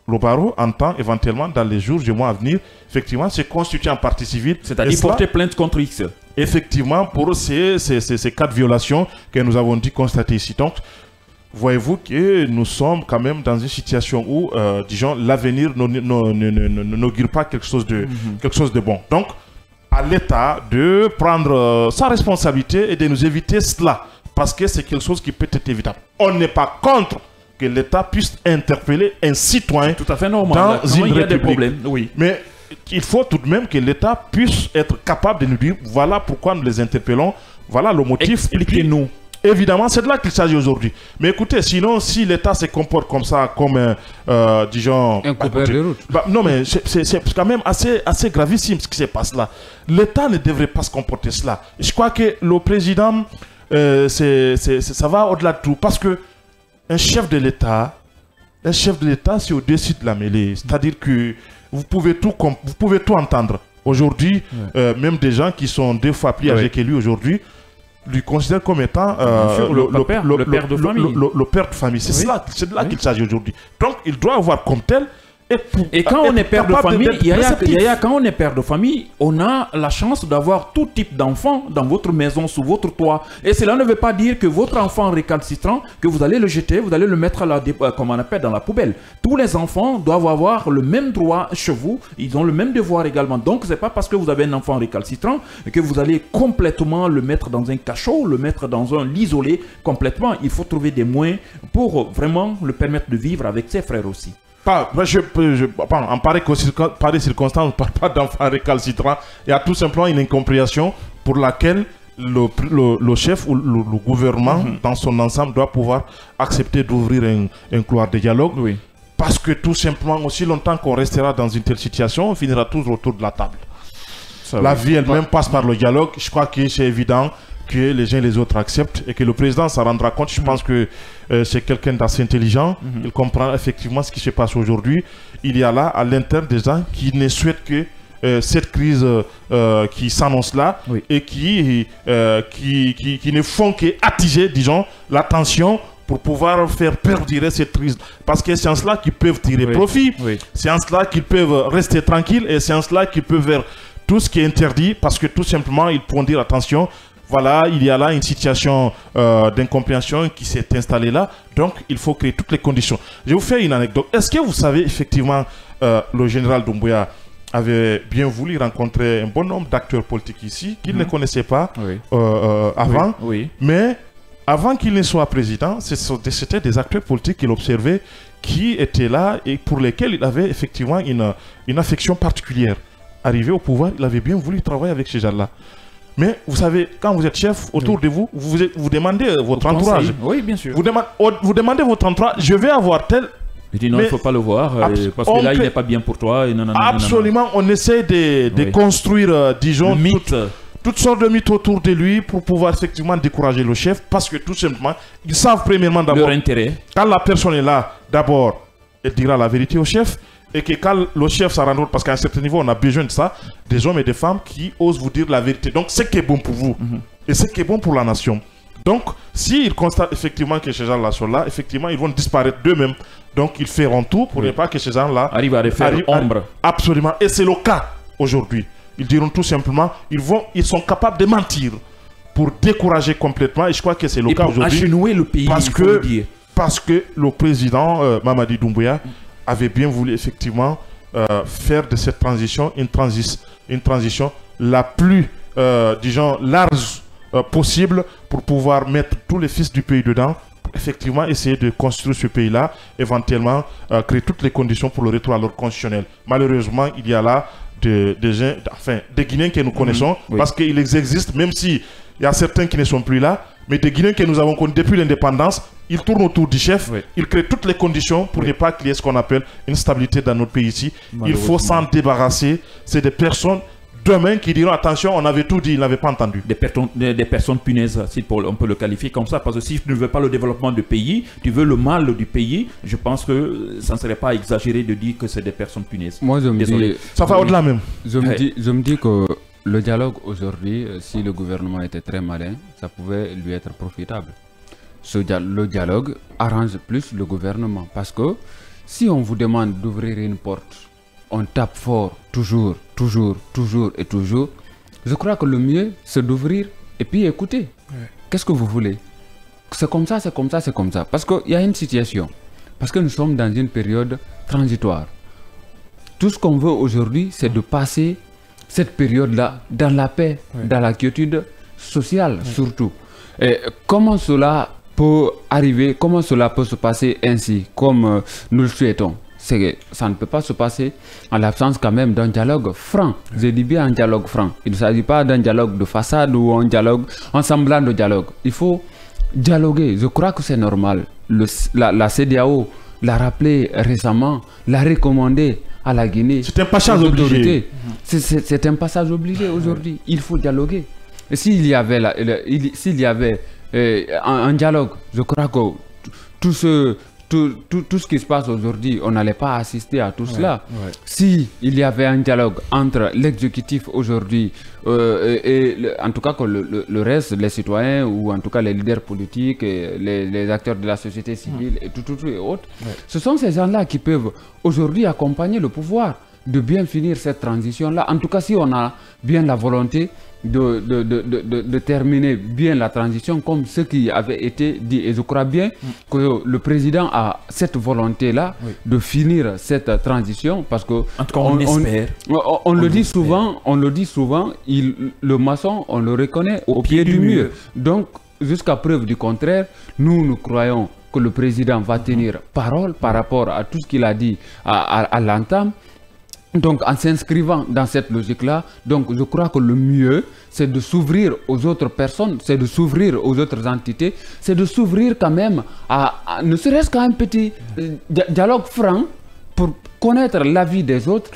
le barreau entend éventuellement, dans les jours et mois à venir, effectivement, se constituer en partie civile. C'est-à-dire porter plainte contre X. Effectivement, pour ces cas de violation que nous avons dit constater ici. Donc, voyez-vous que nous sommes quand même dans une situation où, disons, l'avenir n'augure pas quelque chose de bon. Donc, à l'État de prendre sa responsabilité et de nous éviter cela. Parce que c'est quelque chose qui peut être évitable. On n'est pas contre que l'État puisse interpeller un citoyen tout à fait normal. Dans une il y a république. Des problèmes, oui. Mais il faut tout de même que l'État puisse être capable de nous dire voilà pourquoi nous les interpellons, voilà le motif. Expliquez-nous. Évidemment, c'est de là qu'il s'agit aujourd'hui. Mais écoutez, sinon, si l'État se comporte comme ça, comme, disons... un coupeur de route. Non, mais c'est quand même assez gravissime ce qui se passe là. L'État ne devrait pas se comporter cela. Je crois que le président... ça va au-delà de tout, parce que un chef de l'État, c'est au-dessus de la mêlée. C'est-à-dire que vous pouvez tout entendre. Aujourd'hui, même des gens qui sont 2 fois plus âgés que lui aujourd'hui, lui considèrent comme étant le père de famille. Le père de famille. C'est de là qu'il s'agit aujourd'hui. Donc, il doit avoir comme tel Et quand on est père de famille, quand on est père de famille, on a la chance d'avoir tout type d'enfants dans votre maison, sous votre toit. Et cela ne veut pas dire que votre enfant récalcitrant, que vous allez le jeter, vous allez le mettre comme on appelle, dans la poubelle. Tous les enfants doivent avoir le même droit chez vous, ils ont le même devoir également. Donc c'est pas parce que vous avez un enfant récalcitrant que vous allez complètement le mettre dans un cachot, le mettre dans un lit isolé complètement. Il faut trouver des moyens pour vraiment le permettre de vivre avec ses frères aussi. En pareille circonstance, on ne parle pas d'enfants récalcitrants. Il y a tout simplement une incompréhension pour laquelle le chef ou le gouvernement, dans son ensemble, doit pouvoir accepter d'ouvrir un couloir de dialogue. Oui. Parce que tout simplement, aussi longtemps qu'on restera dans une telle situation, on finira tous autour de la table. La vie elle-même passe par le dialogue. Je crois que c'est évident que les uns et les autres acceptent et que le président s'en rendra compte. Je pense que c'est quelqu'un d'assez intelligent. Il comprend effectivement ce qui se passe aujourd'hui. Il y a là, à l'interne, des gens qui ne souhaitent que cette crise qui s'annonce là et qui ne font qu'attiser, disons, la tension pour pouvoir faire perdurer cette crise. Parce que c'est en cela qu'ils peuvent tirer profit. C'est en cela qu'ils peuvent rester tranquilles et c'est en cela qu'ils peuvent faire tout ce qui est interdit parce que tout simplement, ils pourront dire attention, voilà, il y a là une situation d'incompréhension qui s'est installée là. Donc, il faut créer toutes les conditions. Je vais vous faire une anecdote. Est-ce que vous savez, effectivement, le général Doumbouya avait bien voulu rencontrer un bon nombre d'acteurs politiques ici, qu'il ne connaissait pas avant. Mais avant qu'il ne soit président, c'était des acteurs politiques qu'il observait qui étaient là et pour lesquels il avait effectivement une affection particulière. Arrivé au pouvoir, il avait bien voulu travailler avec ces gens-là. Mais vous savez, quand vous êtes chef, autour de vous, vous demandez votre entourage. Oui, bien sûr. Vous demandez votre entourage, je vais avoir tel... Il dit non, il ne faut pas le voir, parce que là, il n'est pas bien pour toi. Et absolument, on essaie de construire, disons, toutes sortes de mythes autour de lui pour pouvoir effectivement décourager le chef, parce que tout simplement, ils savent premièrement d'abord... Leur intérêt. Quand la personne est là, d'abord, elle dira la vérité au chef. Et que quand le chef s'en rend compte, parce qu'à un certain niveau, on a besoin de ça, des hommes et des femmes qui osent vous dire la vérité. Donc, c'est ce qui est bon pour vous. Et c'est ce qui est bon pour la nation. Donc, s'ils constatent effectivement que ces gens-là sont là, effectivement, ils vont disparaître d'eux-mêmes. Donc, ils feront tout pour ne pas que ces gens-là arrivent à refaire ombre. Absolument. Et c'est le cas aujourd'hui. Ils diront tout simplement, ils sont capables de mentir pour décourager complètement. Et je crois que c'est le cas aujourd'hui. Achenouer le pays, parce que le président Mamadi Doumbouya avait bien voulu effectivement faire de cette transition une transition la plus, disons, large possible pour pouvoir mettre tous les fils du pays dedans, pour effectivement essayer de construire ce pays-là, éventuellement créer toutes les conditions pour le retour à l'ordre constitutionnel. Malheureusement, il y a là des Guinéens que nous connaissons, parce qu'ils existent, même si il y a certains qui ne sont plus là, mais des Guinéens que nous avons connus depuis l'indépendance, ils tournent autour du chef, ils créent toutes les conditions pour ne pas qu'il y ait ce qu'on appelle une stabilité dans notre pays ici. Il faut s'en débarrasser. C'est des personnes demain qui diront attention, on avait tout dit, ils n'avaient pas entendu. Des personnes punaises, si on peut le qualifier comme ça, parce que si tu ne veux pas le développement du pays, tu veux le mal du pays, je pense que ça ne serait pas exagéré de dire que c'est des personnes punaises. Moi, je me dis, ça va au-delà même. Je me dis que le dialogue aujourd'hui, si le gouvernement était très malin, ça pouvait lui être profitable. Le dialogue arrange plus le gouvernement parce que si on vous demande d'ouvrir une porte, on tape fort, toujours. Je crois que le mieux, c'est d'ouvrir et puis écouter. Qu'est-ce que vous voulez? C'est comme ça. Parce qu'il y a une situation. Parce que nous sommes dans une période transitoire. Tout ce qu'on veut aujourd'hui, c'est de passer cette période-là dans la paix, dans la quiétude sociale surtout. Et comment cela peut arriver, comment cela peut se passer ainsi, comme nous le souhaitons? C'est que ça ne peut pas se passer en l'absence quand même d'un dialogue franc. Je dis bien un dialogue franc. Il ne s'agit pas d'un dialogue de façade ou un semblant de dialogue. Il faut dialoguer. Je crois que c'est normal. La CEDEAO l'a rappelé récemment, l'a recommandé à la Guinée. C'est un passage obligé. C'est un passage obligé aujourd'hui. Il faut dialoguer. Et s'il y avait un dialogue, je crois que tout ce qui se passe aujourd'hui, on n'allait pas assister à tout cela. Si il y avait un dialogue entre l'exécutif aujourd'hui en tout cas que le reste, les citoyens ou en tout cas les leaders politiques, et les acteurs de la société civile et tout et autres, ce sont ces gens-là qui peuvent aujourd'hui accompagner le pouvoir de bien finir cette transition-là. En tout cas, si on a bien la volonté de terminer bien la transition comme ce qui avait été dit. Et je crois bien que le président a cette volonté-là de finir cette transition parce que... En tout cas, on espère. On le dit souvent, le maçon, on le reconnaît au pied du mur. Donc, jusqu'à preuve du contraire, nous croyons que le président va tenir parole par rapport à tout ce qu'il a dit à l'entame. Donc, en s'inscrivant dans cette logique-là, donc je crois que le mieux, c'est de s'ouvrir aux autres personnes, c'est de s'ouvrir aux autres entités, c'est de s'ouvrir quand même à ne serait-ce qu'à un petit dialogue franc pour connaître l'avis des autres.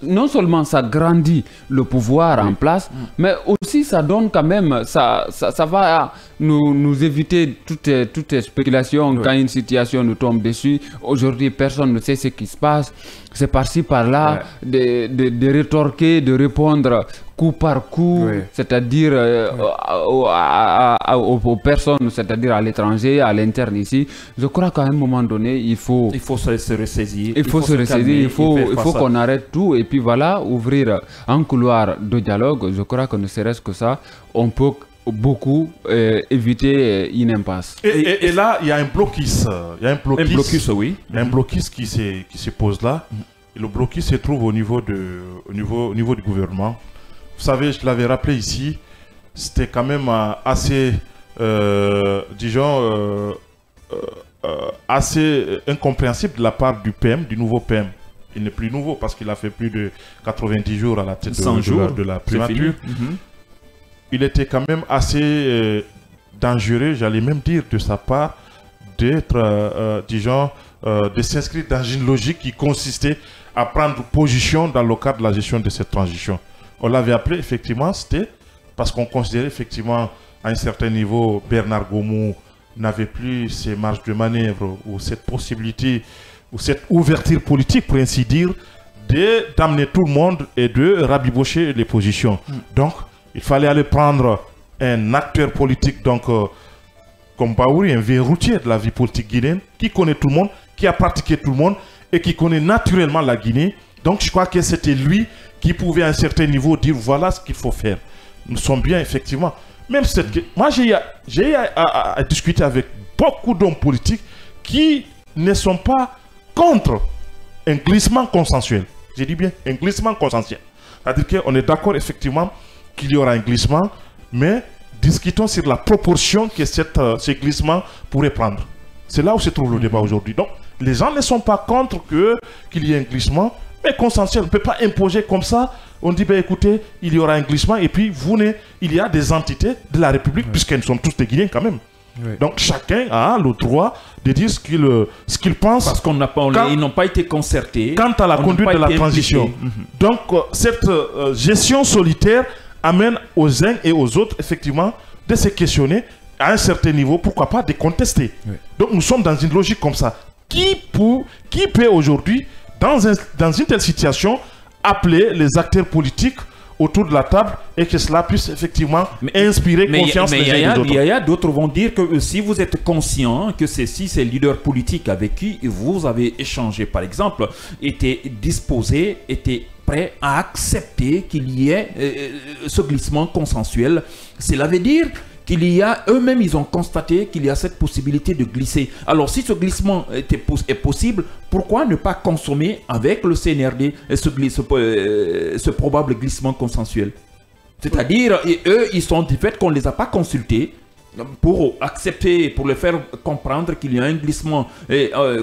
Non seulement ça grandit le pouvoir en place, mais aussi ça donne quand même, ça va nous éviter toutes spéculations quand une situation nous tombe dessus. Aujourd'hui, personne ne sait ce qui se passe. C'est par-ci, par-là, de rétorquer, de répondre coup par coup, c'est-à-dire aux personnes, c'est-à-dire à l'étranger, à l'interne ici. Je crois qu'à un moment donné, il faut se ressaisir. Il faut se ressaisir, il faut qu'on arrête tout et puis voilà, ouvrir un couloir de dialogue. Je crois que ne serait-ce que ça, on peut beaucoup éviter une impasse. Et là, il y a un blocus. Il y a un blocus, oui. Il y a un blocus qui se pose là. Et le blocus se trouve au niveau du gouvernement. Vous savez, je l'avais rappelé ici, c'était quand même assez, assez incompréhensible de la part du PM, du nouveau PM. Il n'est plus nouveau parce qu'il a fait plus de 90 jours à la tête de la primature. Il était quand même assez dangereux, j'allais même dire de sa part, d'être, de s'inscrire dans une logique qui consistait à prendre position dans le cadre de la gestion de cette transition. On l'avait appelé effectivement, c'était parce qu'on considérait effectivement à un certain niveau, Bernard Gomou n'avait plus ses marges de manœuvre ou cette possibilité ou cette ouverture politique, pour ainsi dire, d'amener tout le monde et de rabibocher les positions. Donc, il fallait aller prendre un acteur politique, donc comme Baouri, un vieux routier de la vie politique guinéenne, qui connaît tout le monde, qui a pratiqué tout le monde et qui connaît naturellement la Guinée. Donc, je crois que c'était lui qui pouvait à un certain niveau dire voilà ce qu'il faut faire. Nous sommes bien, effectivement. Même moi, j'ai à discuter avec beaucoup d'hommes politiques qui ne sont pas contre un glissement consensuel. J'ai dit bien, un glissement consensuel. C'est-à-dire qu'on est d'accord, effectivement, qu'il y aura un glissement, mais discutons sur la proportion que ce glissement pourrait prendre. C'est là où se trouve le débat aujourd'hui. Donc, les gens ne sont pas contre qu'il y ait un glissement, mais consensuel. On ne peut pas imposer comme ça. On dit, ben, écoutez, il y aura un glissement et puis il y a des entités de la République, puisqu'elles sont tous des Guinéens quand même. Donc chacun a le droit de dire ce qu'il pense. Parce qu'ils n'ont pas été concertés. Quant à la conduite de la transition. Donc cette gestion solitaire amène aux uns et aux autres, effectivement, de se questionner à un certain niveau, pourquoi pas de contester. Donc nous sommes dans une logique comme ça. Qui peut aujourd'hui, dans une telle situation, appeler les acteurs politiques autour de la table et que cela puisse effectivement inspirer confiance les uns des autres. Mais il y a d'autres vont dire que si vous êtes conscient que ces leaders politiques avec qui vous avez échangé, par exemple, étaient disposés, étaient prêts à accepter qu'il y ait ce glissement consensuel, cela veut dire qu'il y a, eux-mêmes, ils ont constaté qu'il y a cette possibilité de glisser. Alors, si ce glissement est possible, pourquoi ne pas consommer avec le CNRD ce probable glissement consensuel? C'est-à-dire, eux, ils sont du fait qu'on ne les a pas consultés pour accepter, pour les faire comprendre qu'il y a un glissement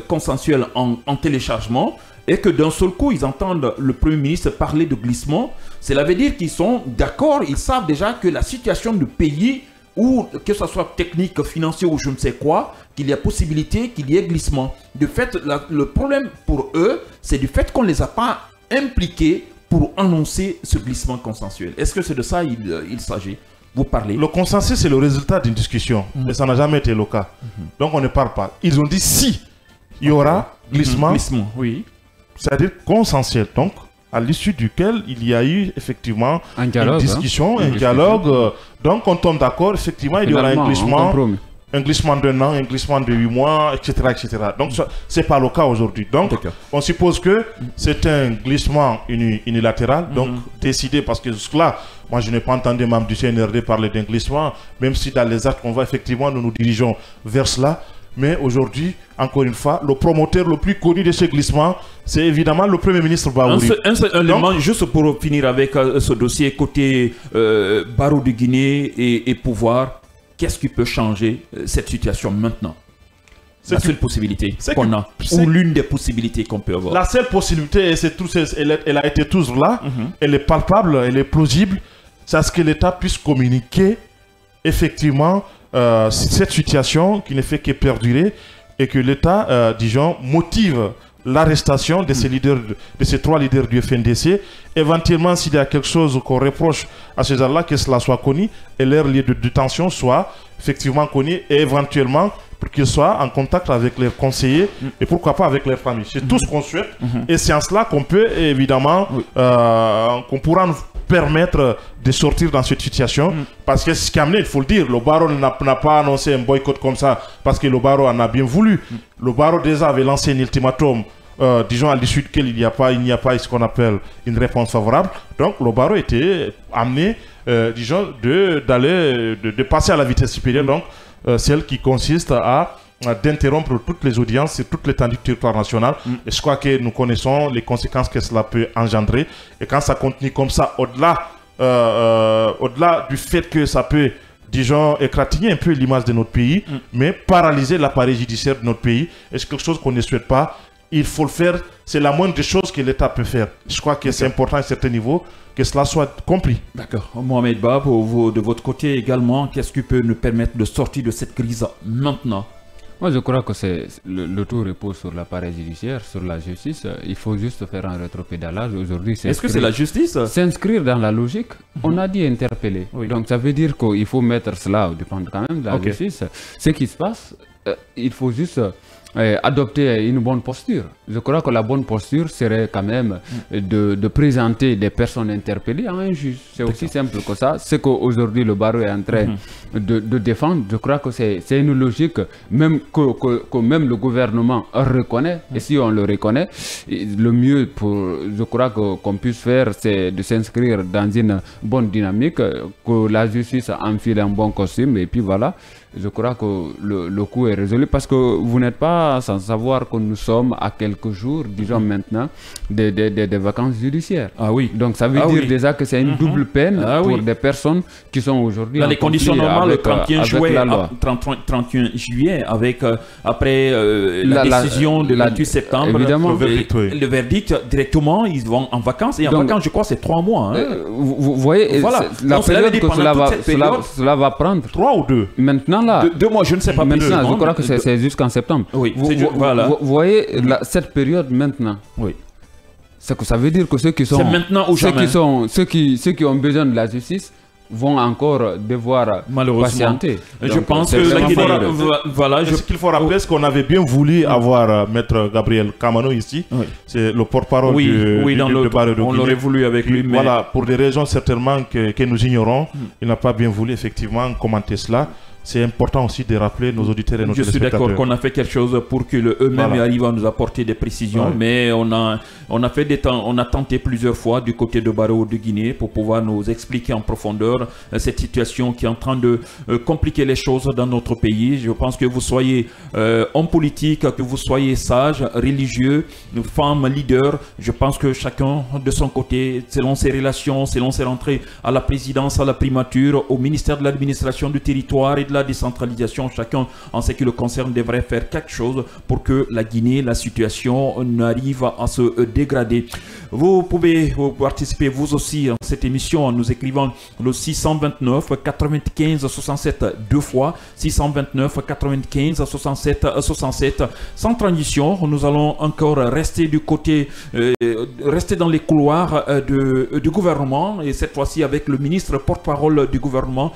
consensuel en téléchargement, et que d'un seul coup, ils entendent le Premier ministre parler de glissement. Cela veut dire qu'ils sont d'accord, ils savent déjà que la situation du pays, ou que ce soit technique, financier ou je ne sais quoi, qu'il y a possibilité qu'il y ait glissement. De fait, le problème pour eux, c'est du fait qu'on ne les a pas impliqués pour annoncer ce glissement consensuel. Est-ce que c'est de ça il s'agit? vous parlez. Le consensus, c'est le résultat d'une discussion. Et ça n'a jamais été le cas. Donc, on ne parle pas. Ils ont dit si il y aura glissement, oui. c'est-à-dire consensuel. Donc, à l'issue duquel il y a eu effectivement une discussion, un dialogue. Donc, on tombe d'accord, effectivement, il y aura un glissement. Un glissement d'1 an, un glissement de 8 mois, etc. etc. Donc, ce n'est pas le cas aujourd'hui. Donc, on suppose que c'est un glissement unilatéral, donc décidé, parce que jusque-là, moi, je n'ai pas entendu membres du CNRD parler d'un glissement, même si dans les actes qu'on voit, effectivement, nous nous dirigeons vers cela. Mais aujourd'hui, encore une fois, le promoteur le plus connu de ce glissement, c'est évidemment le Premier ministre Bahouri. Un seul élément, juste pour finir avec ce dossier côté Barreau de Guinée et pouvoir. Qu'est-ce qui peut changer cette situation maintenant? La seule possibilité qu'on a, ou l'une des possibilités qu'on peut avoir. La seule possibilité, elle a été toujours là, elle est palpable, elle est plausible, c'est à ce que l'État puisse communiquer effectivement cette situation qui ne fait que perdurer et que l'État, disons, motive l'arrestation de ces leaders, de ces 3 leaders du FNDC. Éventuellement, s'il y a quelque chose qu'on reproche à ces gens-là, que cela soit connu et leur lieu de détention soit effectivement connu et éventuellement pour qu'ils soient en contact avec leurs conseillers et pourquoi pas avec leurs familles. C'est tout ce qu'on souhaite et c'est en cela qu'on peut évidemment, qu'on pourra nous permettre de sortir dans cette situation parce que ce qui a amené, il faut le dire, le barreau n'a pas annoncé un boycott comme ça parce que le barreau en a bien voulu. Le barreau déjà avait lancé un ultimatum, disons à l'issue duquel il n'y a pas ce qu'on appelle une réponse favorable. Donc le barreau était amené, disons, de passer à la vitesse supérieure, donc celle qui consiste à d'interrompre toutes les audiences sur toute l'étendue du territoire national. Et je crois que nous connaissons les conséquences que cela peut engendrer. Et quand ça continue comme ça, au-delà du fait que ça peut, disons, égratigner un peu l'image de notre pays, mais paralyser l'appareil judiciaire de notre pays, et c'est quelque chose qu'on ne souhaite pas. Il faut le faire, c'est la moindre des choses que l'État peut faire. Je crois que c'est important à un certain niveau que cela soit compris. D'accord. Mohamed Ba, de votre côté également, qu'est-ce qui peut nous permettre de sortir de cette crise maintenant? Moi, je crois que le tout repose sur l'appareil judiciaire, sur la justice. Il faut juste faire un rétropédalage aujourd'hui. Est-ce que c'est la justice? S'inscrire dans la logique. On a dit interpeller. Donc, ça veut dire qu'il faut mettre cela, dépend quand même de la justice. Ce qui se passe, il faut juste adopter une bonne posture. Je crois que la bonne posture serait quand même de présenter des personnes interpellées à un juge. C'est aussi simple que ça. Ce qu'aujourd'hui le barreau est en train de défendre, je crois que c'est une logique même que même le gouvernement reconnaît. Et si on le reconnaît, le mieux je crois qu'on puisse faire, c'est de s'inscrire dans une bonne dynamique, que la justice enfile un bon costume et puis voilà. Je crois que le coup est résolu parce que vous n'êtes pas sans savoir que nous sommes à quelques jours, disons maintenant, des vacances judiciaires. Ah oui. Donc ça veut dire déjà que c'est une double peine pour des personnes qui sont aujourd'hui dans les conditions normales, le 31 juillet, avec après la décision de 28 septembre, évidemment, le verdict, directement, ils vont en vacances. Et en vacances, je crois, c'est 3 mois. Hein. Vous voyez, la période que cela va prendre. 3 ou 2 maintenant. Là, 2 mois, je ne sais pas. Maintenant, je crois que c'est jusqu'en septembre. Oui, vous voyez cette période maintenant. Oui. C'est que ça veut dire que ceux qui sont, ceux qui ont besoin de la justice vont encore devoir patienter. Donc, je pense que ce qu'il faut rappeler, c'est qu'on avait bien voulu avoir Maître Gabriel Kamano ici. C'est le porte-parole de Barreau de Guinée. On l'aurait voulu avec lui. Mais... Voilà, pour des raisons certainement que nous ignorons, il n'a pas bien voulu effectivement commenter cela. C'est important aussi de rappeler nos auditeurs et nos téléspectateurs. Je suis d'accord qu'on a fait quelque chose pour que eux-mêmes arrivent à nous apporter des précisions, mais on a tenté plusieurs fois du côté de Barreau de Guinée pour pouvoir nous expliquer en profondeur cette situation qui est en train de compliquer les choses dans notre pays. Je pense que vous soyez homme politique, que vous soyez sage, religieux, femme, leader, je pense que chacun de son côté, selon ses relations, selon ses rentrées à la présidence, à la primature, au ministère de l'administration du territoire et de la décentralisation, chacun en ce qui le concerne devrait faire quelque chose pour que la Guinée, la situation n'arrive à se dégrader. Vous pouvez participer vous aussi à cette émission en nous écrivant le 629 95 67 deux fois, 629 95 67 67. Sans transition, nous allons encore rester du côté, rester dans les couloirs du gouvernement, et cette fois-ci avec le ministre porte-parole du gouvernement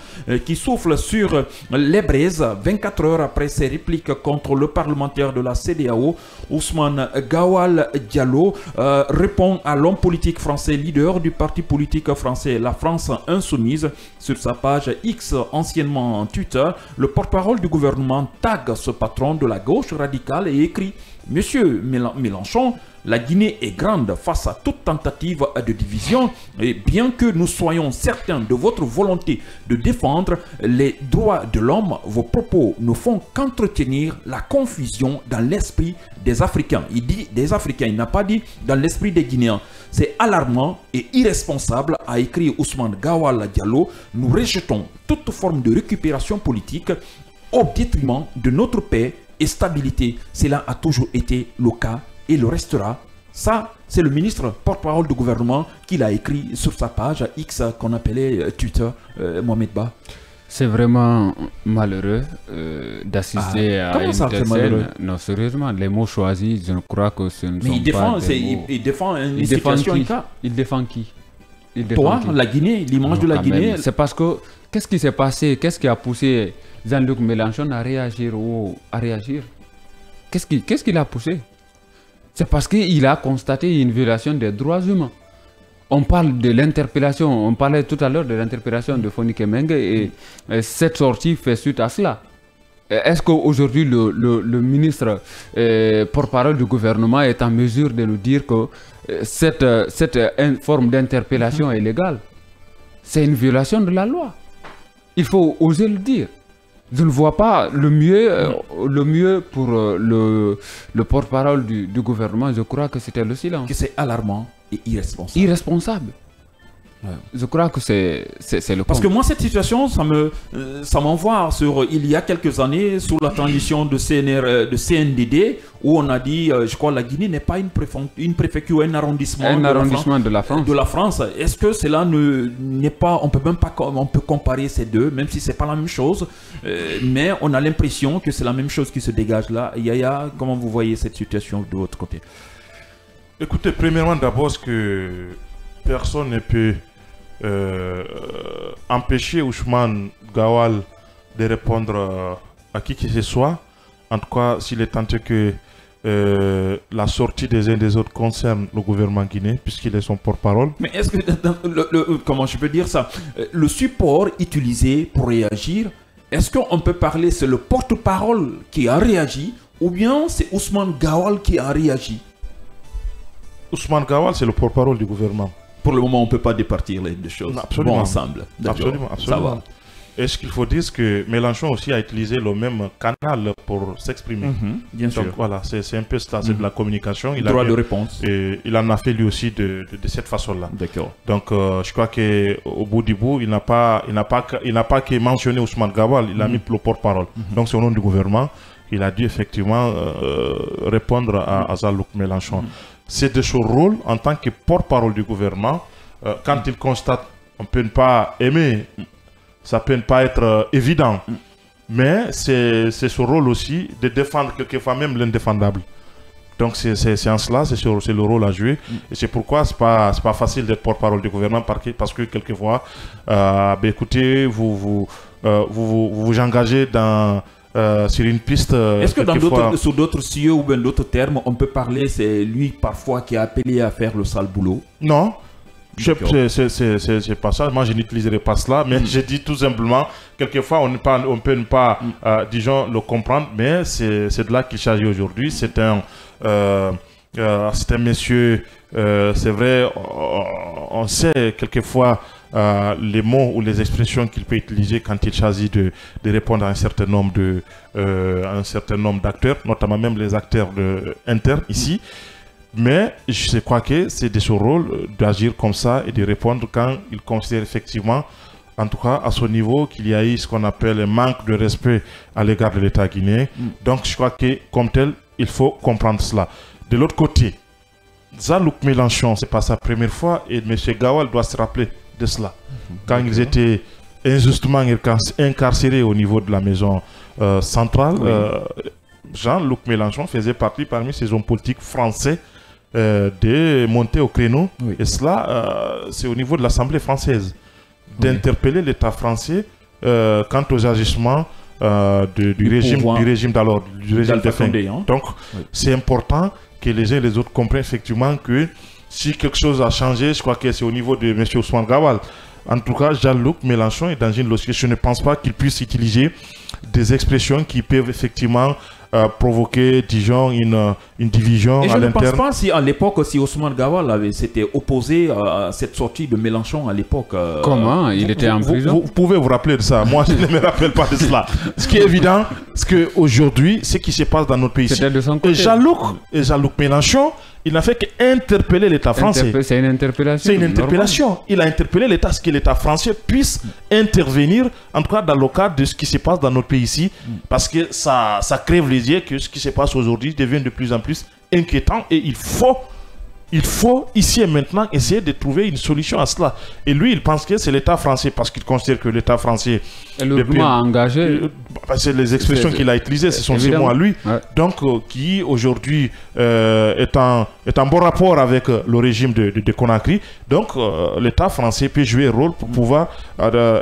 qui souffle sur les braises 24 heures après ses répliques contre le parlementaire de la CEDEAO. Ousmane Gawal Diallo répond à l'homme politique français, leader du parti politique français La France Insoumise. Sur sa page X, anciennement Twitter, le porte-parole du gouvernement tague ce patron de la gauche radicale et écrit « Monsieur Mélenchon, la Guinée est grande face à toute tentative de division et bien que nous soyons certains de votre volonté de défendre les droits de l'homme, vos propos ne font qu'entretenir la confusion dans l'esprit des Africains. » Il dit des Africains, il n'a pas dit dans l'esprit des Guinéens. C'est alarmant et irresponsable, a écrit Ousmane Gawal Diallo. Nous rejetons toute forme de récupération politique au détriment de notre paix et stabilité. Cela a toujours été le cas et le restera. Ça, c'est le ministre porte-parole du gouvernement qui l'a écrit sur sa page X qu'on appelait Twitter, Mohamed Ba. C'est vraiment malheureux d'assister à une telle scène. Non, sérieusement, les mots choisis, je ne crois que ce ne sont pas des mots... il défend une situation. Il défend qui? Toi, la Guinée, l'image de la Guinée. C'est parce que, qu'est-ce qui s'est passé? Qu'est-ce qui a poussé Jean-Luc Mélenchon à réagir ou à réagir? Qu'est-ce qui l'a poussé? C'est parce qu'il a constaté une violation des droits humains. On parle de l'interpellation, on parlait tout à l'heure de l'interpellation de Fonik Menge et cette sortie fait suite à cela. Est-ce qu'aujourd'hui le ministre porte-parole du gouvernement est en mesure de nous dire que cette forme d'interpellation est légale? C'est une violation de la loi. Il faut oser le dire. Je ne vois pas le mieux pour le porte-parole du gouvernement. Je crois que c'était le silence. Que c'est alarmant et irresponsable. Irresponsable. Ouais. Je crois que c'est le Parce que moi, cette situation, ça m'envoie sur il y a quelques années, sous la transition de CNDD, où on a dit, je crois, la Guinée n'est pas une préfecture, un arrondissement, de la France. De la France. Est-ce que cela n'est pas, on peut même pas, on peut comparer ces deux, même si c'est pas la même chose, mais on a l'impression que c'est la même chose qui se dégage là. Yaya, comment vous voyez cette situation de votre côté? Écoutez, premièrement, d'abord, ce que personne ne peut empêcher Ousmane Gawal de répondre à qui que ce soit. En tout cas, s'il est tenté que la sortie des uns des autres concerne le gouvernement guinéen, puisqu'il est son porte-parole. Mais est-ce que, comment je peux dire ça, le support utilisé pour réagir, est-ce qu'on peut parler, c'est le porte-parole qui a réagi, ou bien c'est Ousmane Gawal qui a réagi? Ousmane Gawal, c'est le porte-parole du gouvernement. Pour le moment, on ne peut pas départir les deux choses. Absolument. Bon ensemble. Absolument, absolument. Ça va. Et ce qu'il faut dire, c'est que Mélenchon aussi a utilisé le même canal pour s'exprimer. Bien sûr. Donc voilà, c'est un peu ça, c'est de la communication. Il droit de réponse. Et il en a fait lui aussi de cette façon-là. D'accord. Donc je crois qu'au bout du bout, il n'a pas que mentionné Ousmane Gawal, il a mis le porte-parole. Donc c'est au nom du gouvernement, il a dû effectivement répondre à Jean-Luc Mélenchon. C'est de son rôle en tant que porte-parole du gouvernement, quand il constate, on peut ne pas aimer, ça peut ne pas être évident, mais c'est son rôle aussi de défendre quelquefois même l'indéfendable. Donc c'est en cela, c'est le rôle à jouer. Et c'est pourquoi c'est pas facile d'être porte-parole du gouvernement, parce que quelquefois, écoutez, vous engagez dans... sur une piste. Est-ce que sous d'autres cieux ou bien d'autres termes, on peut parler, c'est lui parfois qui a appelé à faire le sale boulot? Non, c'est pas ça. Moi, je n'utiliserai pas cela, mais je dis tout simplement, quelquefois, on peut ne pas, disons, le comprendre, mais c'est de là qu'il s'agit aujourd'hui. C'est un monsieur, c'est vrai, on sait quelquefois les mots ou les expressions qu'il peut utiliser quand il s'agit de répondre à un certain nombre d'acteurs, notamment même les acteurs internes ici. Mais je crois que c'est de son rôle d'agir comme ça et de répondre quand il considère effectivement en tout cas à ce niveau, qu'il y a eu ce qu'on appelle un manque de respect à l'égard de l'État guinéen. Donc je crois que comme tel, il faut comprendre cela. De l'autre côté, Jean-Luc Mélenchon, c'est pas sa première fois et M. Gawal doit se rappeler de cela. Quand ils étaient injustement incarcérés au niveau de la maison centrale, Jean-Luc Mélenchon faisait partie parmi ces hommes politiques français de monter au créneau. Et cela, c'est au niveau de l'Assemblée française, d'interpeller l'État français quant aux agissements du régime d'alors, du régime de fin. Donc, c'est important que les uns et les autres comprennent effectivement que si quelque chose a changé, je crois que c'est au niveau de M. Ousmane Gawal. En tout cas, Jean-Luc Mélenchon est dans une logique. Je ne pense pas qu'il puisse utiliser des expressions qui peuvent effectivement provoquer, disons, une division à l'interne. Je ne pense pas si à l'époque, si Ousmane Gawal s'était opposé à cette sortie de Mélenchon à l'époque. Comment? Il était en prison? Vous pouvez vous rappeler de ça. Moi, je ne me rappelle pas de cela. Ce qui est évident, c'est qu'aujourd'hui, ce qui se passe dans notre pays ici, et Jean-Luc Mélenchon, il n'a fait qu'interpeller l'État français. C'est une interpellation. C'est une interpellation. Normal. Il a interpellé l'État, ce que l'État français puisse intervenir, en tout cas dans le cadre de ce qui se passe dans notre pays ici, parce que ça crève les yeux que ce qui se passe aujourd'hui devient de plus en plus inquiétant et il faut ici et maintenant essayer de trouver une solution à cela. Et lui, il pense que c'est l'État français, parce qu'il considère que l'État français... Le mois engagé... C'est les expressions qu'il a utilisées, ce sont ses mots à lui. Ouais. Donc, qui aujourd'hui est en bon rapport avec le régime de Conakry. Donc, l'État français peut jouer un rôle pour pouvoir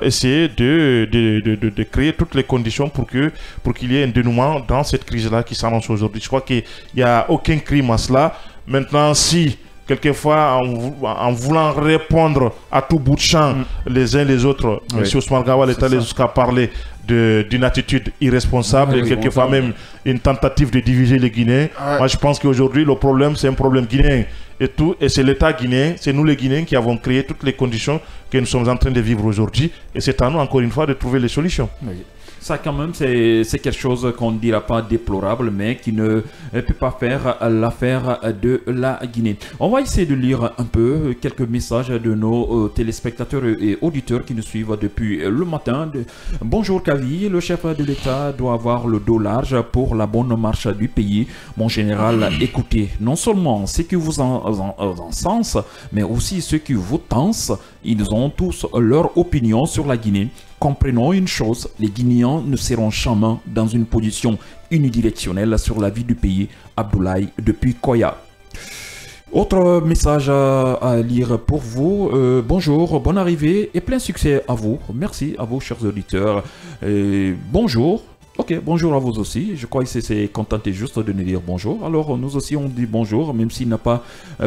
essayer de créer toutes les conditions pour qu'il y ait un dénouement dans cette crise-là qui s'annonce aujourd'hui. Je crois qu'il n'y a aucun crime à cela. Maintenant, si quelquefois, en voulant répondre à tout bout de champ, les uns les autres, M. Ousmane Gawal est allé jusqu'à parler d'une attitude irresponsable et quelquefois même une tentative de diviser les Guinéens. Moi, je pense qu'aujourd'hui, le problème, c'est un problème guinéen. Et c'est l'État guinéen, c'est nous les Guinéens qui avons créé toutes les conditions que nous sommes en train de vivre aujourd'hui. Et c'est à nous, encore une fois, de trouver les solutions. Ça, quand même, c'est quelque chose qu'on ne dira pas déplorable, mais qui ne peut pas faire l'affaire de la Guinée. On va essayer de lire un peu quelques messages de nos téléspectateurs et auditeurs qui nous suivent depuis le matin. Bonjour Kavi, le chef de l'État doit avoir le dos large pour la bonne marche du pays. Mon général, écoutez, non seulement ceux qui vous encensent, mais aussi ceux qui vous tensent. Ils ont tous leur opinion sur la Guinée. Comprenons une chose, les Guinéens ne seront jamais dans une position unidirectionnelle sur la vie du pays. Abdoulaye depuis Koya. Autre message à lire pour vous. Bonjour, bonne arrivée et plein succès à vous. Merci à vous, chers auditeurs. Bonjour. Ok, bonjour à vous aussi. Je crois que c'est contenté juste de nous dire bonjour. Alors, nous aussi, on dit bonjour, même s'il n'a pas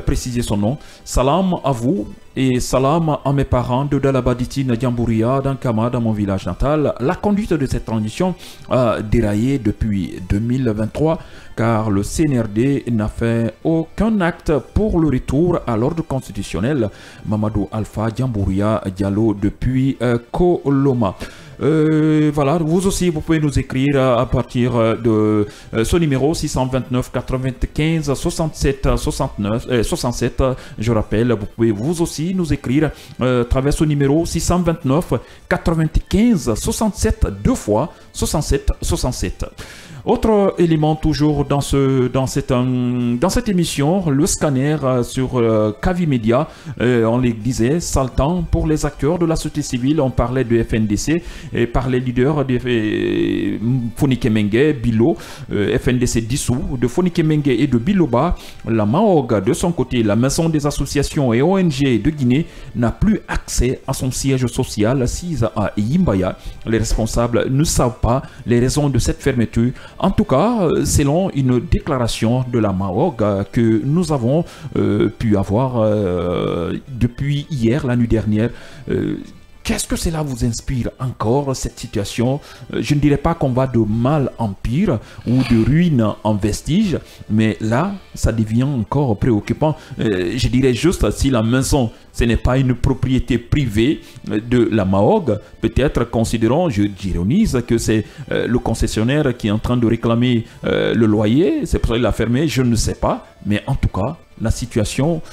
précisé son nom. Salam à vous et salam à mes parents de Dalabaditi, Ndiambouria, d'Ankama, dans mon village natal. La conduite de cette transition a déraillé depuis 2023 car le CNRD n'a fait aucun acte pour le retour à l'ordre constitutionnel. Mamadou Alpha Ndiambouria Diallo depuis Koloma. Voilà, vous aussi vous pouvez nous écrire à partir de ce numéro 629 95 67 67. Je rappelle, vous pouvez vous aussi nous écrire à travers ce numéro 629 95 67 2 fois 67 67. Autre élément toujours dans cette émission, le scanner sur Kavi Media, on les disait, sale temps pour les acteurs de la société civile. On parlait de FNDC et par les leaders de Fonikemenge, Bilo, FNDC dissous, de Fonikemenge et de Biloba. La MAOG, de son côté, la maison des associations et ONG de Guinée, n'a plus accès à son siège social assise à Yimbaya. Les responsables ne savent pas les raisons de cette fermeture. En tout cas, selon une déclaration de la MAOG que nous avons pu avoir depuis hier, la nuit dernière, qu'est-ce que cela vous inspire encore, cette situation? Je ne dirais pas qu'on va de mal en pire ou de ruine en vestige, mais là, ça devient encore préoccupant. Je dirais juste, si la maison, ce n'est pas une propriété privée de la MAOG, peut-être considérons, j'ironise, que c'est le concessionnaire qui est en train de réclamer le loyer, c'est pour ça qu'il l'a fermé, je ne sais pas, mais en tout cas, la situation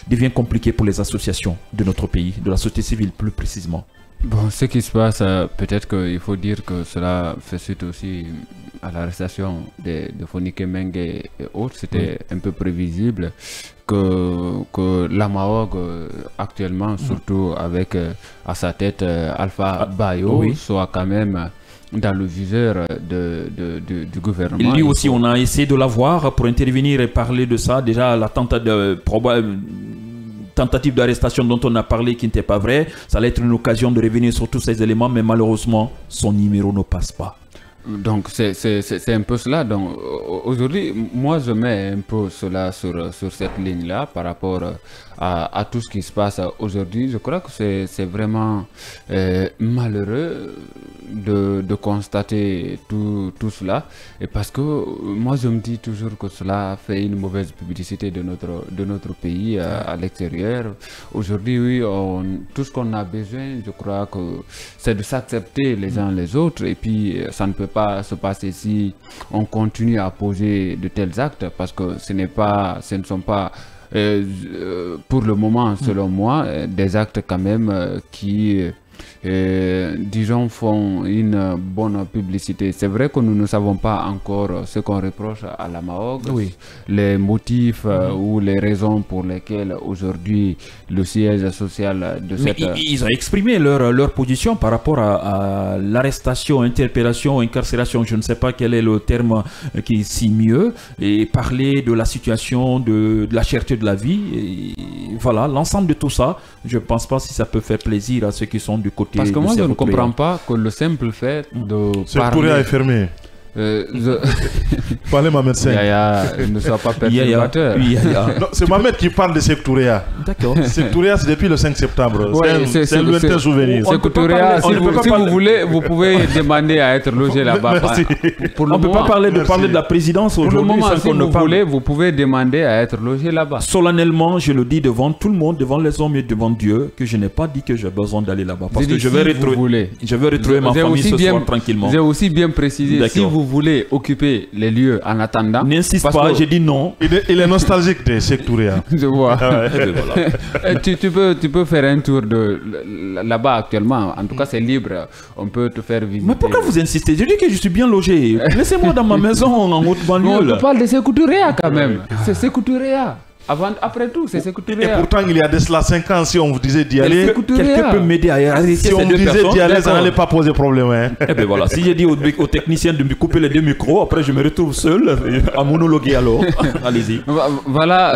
devient compliqué pour les associations de notre pays, de la société civile plus précisément. Bon, ce qui se passe, peut-être qu'il faut dire que cela fait suite aussi à l'arrestation de Fonike Mengue et autres. C'était un peu prévisible que la MAOG, actuellement, surtout avec à sa tête Alpha Bayo, soit quand même dans le viseur du gouvernement. Et lui aussi, on a essayé de l'avoir pour intervenir et parler de ça. Déjà, la tentative d'arrestation dont on a parlé qui n'était pas vraie, ça allait être une occasion de revenir sur tous ces éléments, mais malheureusement, son numéro ne passe pas. Donc c'est un peu cela. Donc aujourd'hui, moi je mets un peu cela sur cette ligne-là par rapport à tout ce qui se passe aujourd'hui. Je crois que c'est vraiment malheureux de constater tout cela, et parce que moi je me dis toujours que cela fait une mauvaise publicité de notre pays à l'extérieur. Aujourd'hui, oui, tout ce qu'on a besoin, je crois que c'est de s'accepter les uns les autres, et puis ça ne peut pas se passer si on continue à poser de tels actes, parce que ce ne sont pas pour le moment, selon moi, des actes quand même qui disons, font une bonne publicité. C'est vrai que nous ne savons pas encore ce qu'on reproche à la MAOG, les motifs ou les raisons pour lesquelles aujourd'hui le siège social de cette... Ils ont exprimé leur position par rapport à l'arrestation, interpellation, incarcération, je ne sais pas quel est le terme qui s'y mieux, et parler de la situation, de la cherté de la vie. Et voilà, l'ensemble de tout ça, je ne pense pas si ça peut faire plaisir à ceux qui sont du côté... Parce que moi, je ne comprends pas que le simple fait de parler... est fermé. Parlez ma médecin. Ne sois pas perturbateur. C'est Mohamed qui parle de Sectouria. D'accord. Sectouria, c'est depuis le 5 septembre. C'est un lointain souvenir. Sectouria, si vous voulez, vous pouvez demander à être logé là-bas. On ne peut pas parler de la présidence aujourd'hui. Pour le moment, si vous voulez, vous pouvez demander à être logé là-bas. Solennellement, je le dis devant tout le monde, devant les hommes et devant Dieu, que je n'ai pas dit que j'ai besoin d'aller là-bas. Parce que je vais retrouver ma famille ce soir tranquillement. J'ai aussi bien précisé, si vous voulez occuper les lieux en attendant... N'insiste pas, j'ai dit non. Il est nostalgique de Sectouria. Je vois. Tu peux faire un tour là-bas actuellement. En tout cas, c'est libre. On peut te faire visiter. Mais pourquoi vous insistez? Je dis que je suis bien logé. Laissez-moi dans ma maison en haute banlieue. On parle de Sectouria quand même. C'est Sectouria. Après tout, c'est Sectouria. Et pourtant, il y a de cela 5 ans, si on vous disait d'y aller, quelqu'un peut m'aider à arrêter si on vous disait d'y aller, ça n'allait pas poser problème. Hein. Et bien voilà, si j'ai dit au technicien de me couper les 2 micros, après je me retrouve seul à monologuer alors. Allez-y. Voilà,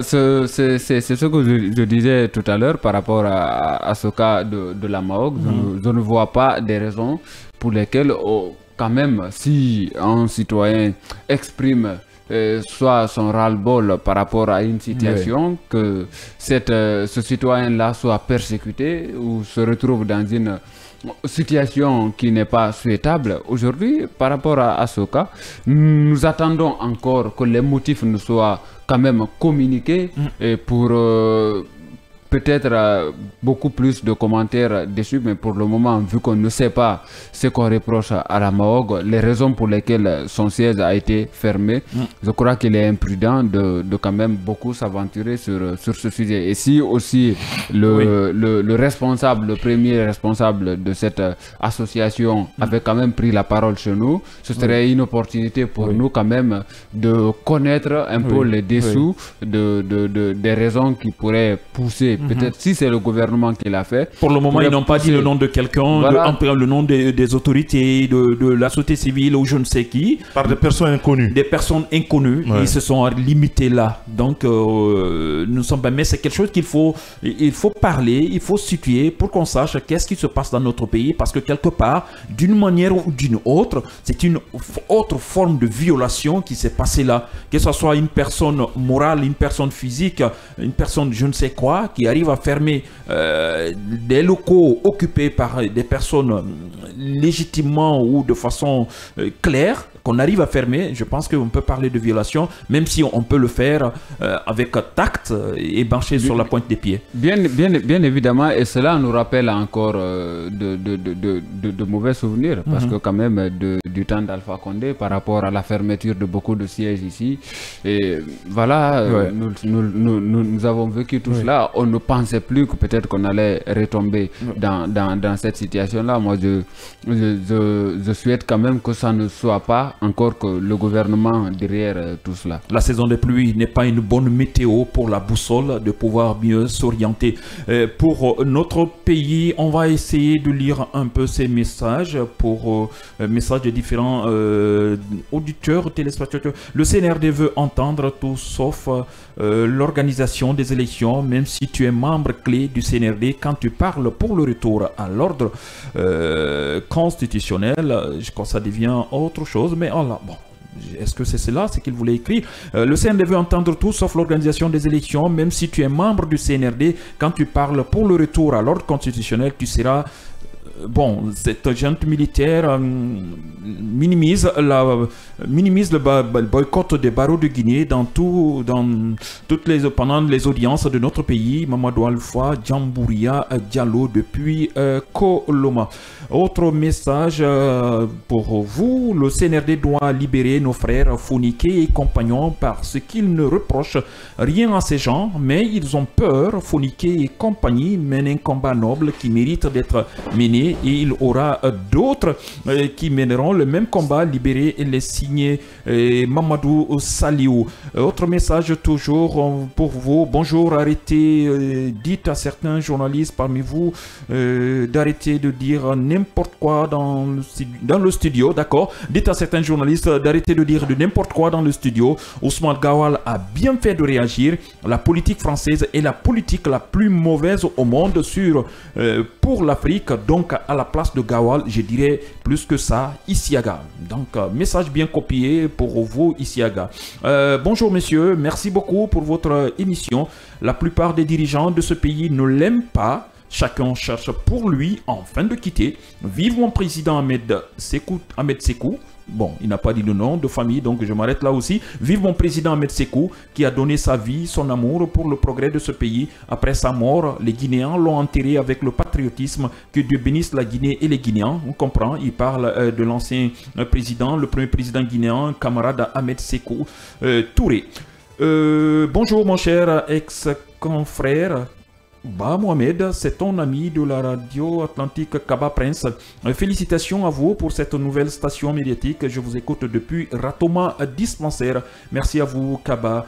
c'est ce que je disais tout à l'heure par rapport à ce cas de la MAOG. Je ne vois pas des raisons pour lesquelles, quand même, si un citoyen exprime soit son ras-le-bol par rapport à une situation, que ce citoyen-là soit persécuté ou se retrouve dans une situation qui n'est pas souhaitable. Aujourd'hui, par rapport à ce cas, nous attendons encore que les motifs nous soient quand même communiqués et pour... peut-être beaucoup plus de commentaires dessus, mais pour le moment, vu qu'on ne sait pas ce qu'on reproche à la MAOG, les raisons pour lesquelles son siège a été fermé, je crois qu'il est imprudent de quand même beaucoup s'aventurer sur ce sujet. Et si aussi le responsable, le premier responsable de cette association avait quand même pris la parole chez nous, ce serait une opportunité pour nous quand même de connaître un peu les dessous des raisons qui pourraient pousser. Peut-être si c'est le gouvernement qui l'a fait. Pour le moment, ils n'ont pas dit le nom de quelqu'un, le nom des autorités, de la société civile ou je ne sais qui. Par des personnes inconnues. Des personnes inconnues. Ils se sont limités là. Donc, nous sommes pas. Mais c'est quelque chose qu'il faut parler, il faut situer pour qu'on sache qu'est-ce qui se passe dans notre pays. Parce que quelque part, d'une manière ou d'une autre, c'est une autre forme de violation qui s'est passée là. Que ce soit une personne morale, une personne physique, une personne je ne sais quoi, qui arrive à fermer des locaux occupés par des personnes légitimement ou de façon claire, qu'on arrive à fermer, je pense qu'on peut parler de violation, même si on peut le faire avec tact et marcher sur la pointe des pieds. Bien évidemment, et cela nous rappelle encore de mauvais souvenirs, parce que quand même du temps d'Alpha Condé, par rapport à la fermeture de beaucoup de sièges ici, et voilà, nous avons vécu tout cela. On ne pensait plus que peut-être qu'on allait retomber dans cette situation-là. Moi, je souhaite quand même que ça ne soit pas encore que le gouvernement derrière tout cela. La saison des pluies n'est pas une bonne météo pour la boussole de pouvoir mieux s'orienter. Pour notre pays, on va essayer de lire un peu ces messages pour messages de différents auditeurs, téléspectateurs. Le CNRD veut entendre tout sauf l'organisation des élections, même si tu es membre clé du CNRD, quand tu parles pour le retour à l'ordre constitutionnel, je crois que ça devient autre chose, mais oh là, bon. Est-ce que c'est cela, ce qu'il voulait écrire? Le CNRD veut entendre tout sauf l'organisation des élections, même si tu es membre du CNRD, quand tu parles pour le retour à l'ordre constitutionnel, tu seras... Bon, cette junte militaire minimise le boycott des barreaux de Guinée pendant les audiences de notre pays. Mamadou Alpha Djambouria Diallo depuis Koloma. Autre message pour vous, le CNRD doit libérer nos frères Founiké et compagnons parce qu'ils ne reprochent rien à ces gens, mais ils ont peur. Founiké et compagnie mènent un combat noble qui mérite d'être mené, et il y aura d'autres qui mèneront le même combat, libérer les signés. Mamadou Saliou. Autre message toujours pour vous. Bonjour, arrêtez, dites à certains journalistes parmi vous d'arrêter de dire n'importe quoi dans le studio, d'accord? Dites à certains journalistes d'arrêter de dire de n'importe quoi dans le studio. Ousmane Gawal a bien fait de réagir. La politique française est la politique la plus mauvaise au monde pour l'Afrique, donc à la place de Gawal, je dirais plus que ça, Isiaga. Donc, message bien copié pour vous, Isiaga. Bonjour messieurs, merci beaucoup pour votre émission. La plupart des dirigeants de ce pays ne l'aiment pas. Chacun cherche pour lui enfin de quitter. Vive mon président Ahmed Sékou. Bon, il n'a pas dit le nom de famille, donc je m'arrête là aussi. Vive mon président Ahmed Sékou, qui a donné sa vie, son amour pour le progrès de ce pays. Après sa mort, les Guinéens l'ont enterré avec le patriotisme. Que Dieu bénisse la Guinée et les Guinéens. On comprend, il parle de l'ancien président, le premier président guinéen, camarade Ahmed Sékou Touré. Bonjour mon cher ex-confrère. Bah Mohamed, c'est ton ami de la radio Atlantique Kaba Prince. Félicitations à vous pour cette nouvelle station médiatique. Je vous écoute depuis Ratoma Dispensaire. Merci à vous Kaba.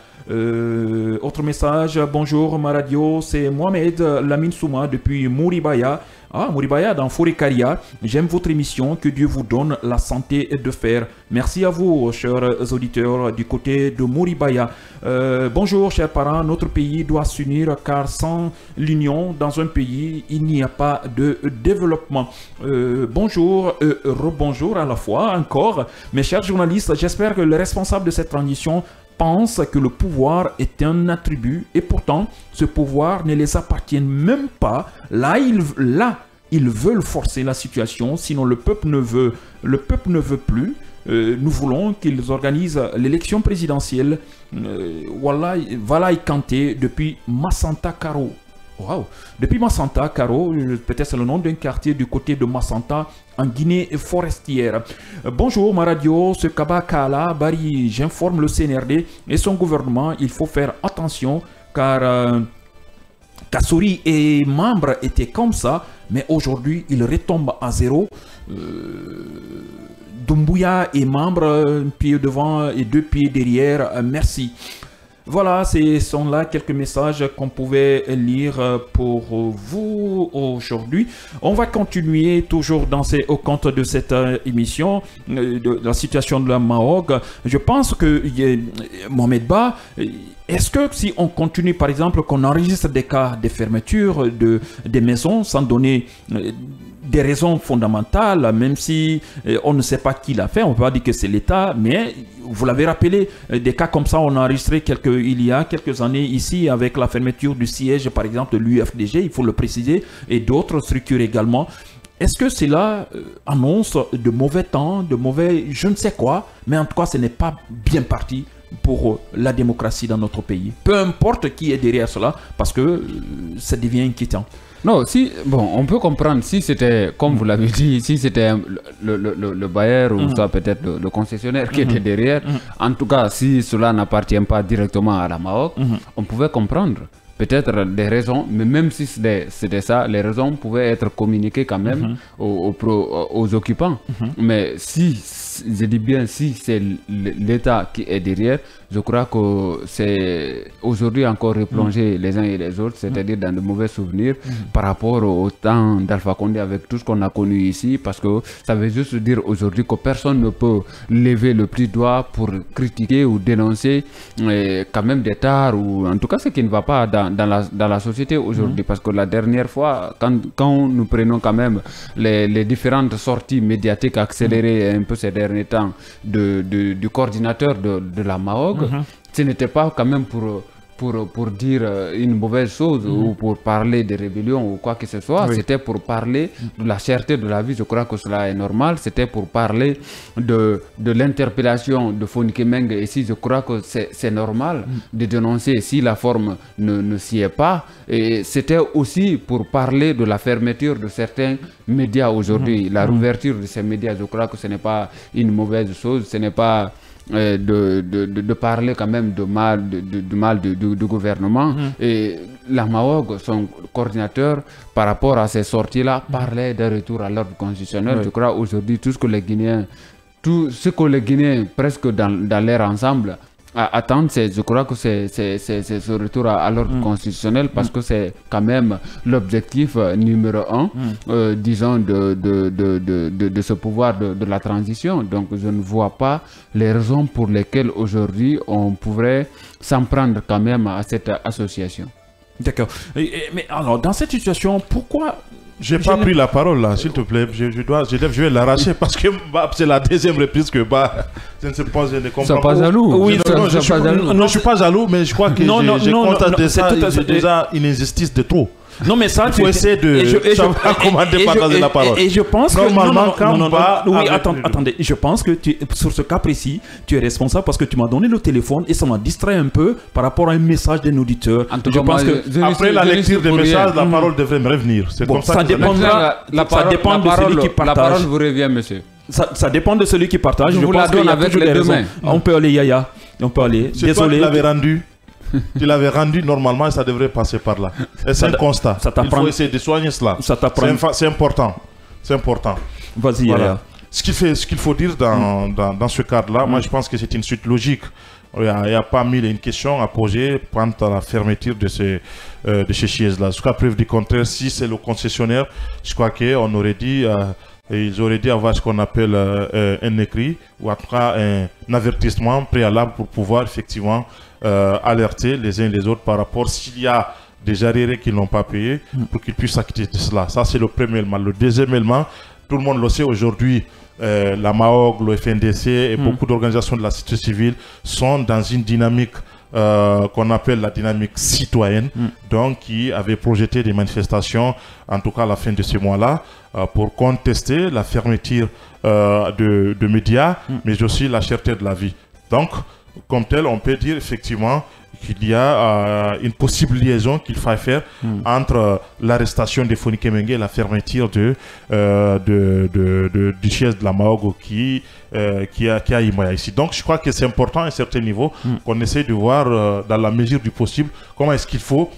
Autre message, bonjour ma radio, c'est Mohamed Lamine Souma depuis Mouribaya. Ah, Mouribaya dans Forêt-Caria. J'aime votre émission, que Dieu vous donne la santé de fer. Merci à vous, chers auditeurs du côté de Mouribaya. Bonjour, chers parents, notre pays doit s'unir car sans l'union dans un pays, il n'y a pas de développement. Bonjour, rebonjour à la fois encore. Mes chers journalistes, j'espère que les responsables de cette transition pensent que le pouvoir est un attribut et pourtant ce pouvoir ne les appartient même pas. Là, ils veulent forcer la situation, sinon le peuple ne veut plus. Nous voulons qu'ils organisent l'élection présidentielle. Voilà Kanté depuis Massanta Karo. Wow. Depuis Massanta Karo, peut-être c'est le nom d'un quartier du côté de Massanta en Guinée forestière. Bonjour ma radio, ce Kaba Kala Bari, j'informe le CNRD et son gouvernement, il faut faire attention car Kassouri et membres étaient comme ça, mais aujourd'hui ils retombent à zéro. Doumbouya est membre, un pied devant et deux pieds derrière, merci. Voilà, ce sont là quelques messages qu'on pouvait lire pour vous aujourd'hui. On va continuer toujours au compte de cette émission, de la situation de la Mahog. Je pense que Mohamed Ba, est-ce que si on continue, par exemple, qu'on enregistre des cas de fermeture des maisons sans donner des raisons fondamentales, même si on ne sait pas qui l'a fait, on ne peut pas dire que c'est l'État, mais vous l'avez rappelé, des cas comme ça, on a enregistré il y a quelques années ici avec la fermeture du siège, par exemple, de l'UFDG, il faut le préciser, et d'autres structures également. est-ce que cela annonce de mauvais temps, de mauvais je ne sais quoi, mais en tout cas ce n'est pas bien parti pour la démocratie dans notre pays. Peu importe qui est derrière cela, parce que ça devient inquiétant. Non, si, bon, on peut comprendre si c'était, comme vous l'avez dit, si c'était le bailleur ou soit peut-être le concessionnaire qui était derrière. En tout cas, si cela n'appartient pas directement à la Maroc, on pouvait comprendre. Peut-être des raisons, mais même si c'était ça, les raisons pouvaient être communiquées quand même aux occupants. Mais si, je dis bien si c'est l'État qui est derrière, je crois que c'est aujourd'hui encore replongé les uns et les autres, c'est-à-dire dans de mauvais souvenirs par rapport au temps d'Alpha Condé avec tout ce qu'on a connu ici, parce que ça veut juste dire aujourd'hui que personne ne peut lever le petit doigt pour critiquer ou dénoncer quand même des tares ou en tout cas ce qui ne va pas dans la société aujourd'hui, parce que la dernière fois, quand nous prenons quand même les différentes sorties médiatiques accélérées un peu ces derniers temps du coordinateur de la Maroc, ce n'était pas quand même pour dire une mauvaise chose ou pour parler de rébellion ou quoi que ce soit, c'était pour parler de la cherté de la vie. Je crois que cela est normal. C'était pour parler de l'interpellation de Fonike Mengue. Et si je crois que c'est normal de dénoncer si la forme ne s'y est pas. Et c'était aussi pour parler de la fermeture de certains médias aujourd'hui. La rouverture de ces médias, je crois que ce n'est pas une mauvaise chose. Ce n'est pas de parler quand même du mal du gouvernement. Et la Maroc, son coordinateur, par rapport à ces sorties-là, parlait d'un retour à l'ordre constitutionnel. Je crois aujourd'hui tout ce que les Guinéens, presque dans leur ensemble, attendre, je crois que c'est ce retour à l'ordre constitutionnel, parce que c'est quand même l'objectif numéro 1, disons, de ce pouvoir de la transition. Donc je ne vois pas les raisons pour lesquelles aujourd'hui on pourrait s'en prendre quand même à cette association. D'accord. Mais alors, dans cette situation, pourquoi... J'ai pas pris la parole là, s'il te plaît. Je vais l'arracher parce que c'est la deuxième reprise que je ne sais pas, je ne comprends pas. Tu n'es pas jaloux? Oui, non, je suis pas jaloux, mais je crois que j'ai constaté ça. C'est déjà une injustice de trop. Non, mais ça, il faut essayer de savoir comment départager la parole. Et je pense que normalement, attendez, je pense que sur ce cas précis, tu es responsable parce que tu m'as donné le téléphone et ça m'a distrait un peu par rapport à un message d'un auditeur. Je pense que après la lecture des messages, la parole devrait me revenir. C'est comme ça. Ça dépend de celui qui partage. La parole vous revient, monsieur. Ça dépend de celui qui partage. Je vous la donne avec les deux mains. On peut aller, Yaya. On peut aller. Désolé. Tu l'avais rendu. Tu l'avais rendu normalement, ça devrait passer par là. C'est un constat. Il faut essayer de soigner cela. C'est important. C'est important. Vas-y, Yaya. Ce qu'il faut dire dans ce cadre-là, moi je pense que c'est une suite logique. Il n'y a pas mille et une questions à poser quant à la fermeture de ces sièges-là. Jusqu'à preuve du contraire, si c'est le concessionnaire, je crois qu'on aurait dit... ils auraient dû avoir ce qu'on appelle un écrit ou en tout cas un avertissement préalable pour pouvoir effectivement alerter les uns et les autres par rapport s'il y a des arriérés qui n'ont pas payé pour qu'ils puissent s'acquitter de cela. Ça, c'est le premier élément. Le deuxième élément, tout le monde le sait aujourd'hui, la MAOG, le FNDC et beaucoup d'organisations de la société civile sont dans une dynamique qu'on appelle la dynamique citoyenne, donc qui avait projeté des manifestations, en tout cas à la fin de ce mois-là, pour contester la fermeture de médias, mais aussi la cherté de la vie. Donc, comme tel, on peut dire effectivement qu'il y a une possible liaison qu'il faille faire entre l'arrestation de Fonike Mengue et la fermeture du siège de la Maogo qui a Imoya ici. Donc je crois que c'est important à un certain niveau qu'on essaie de voir dans la mesure du possible comment est-ce qu'il faut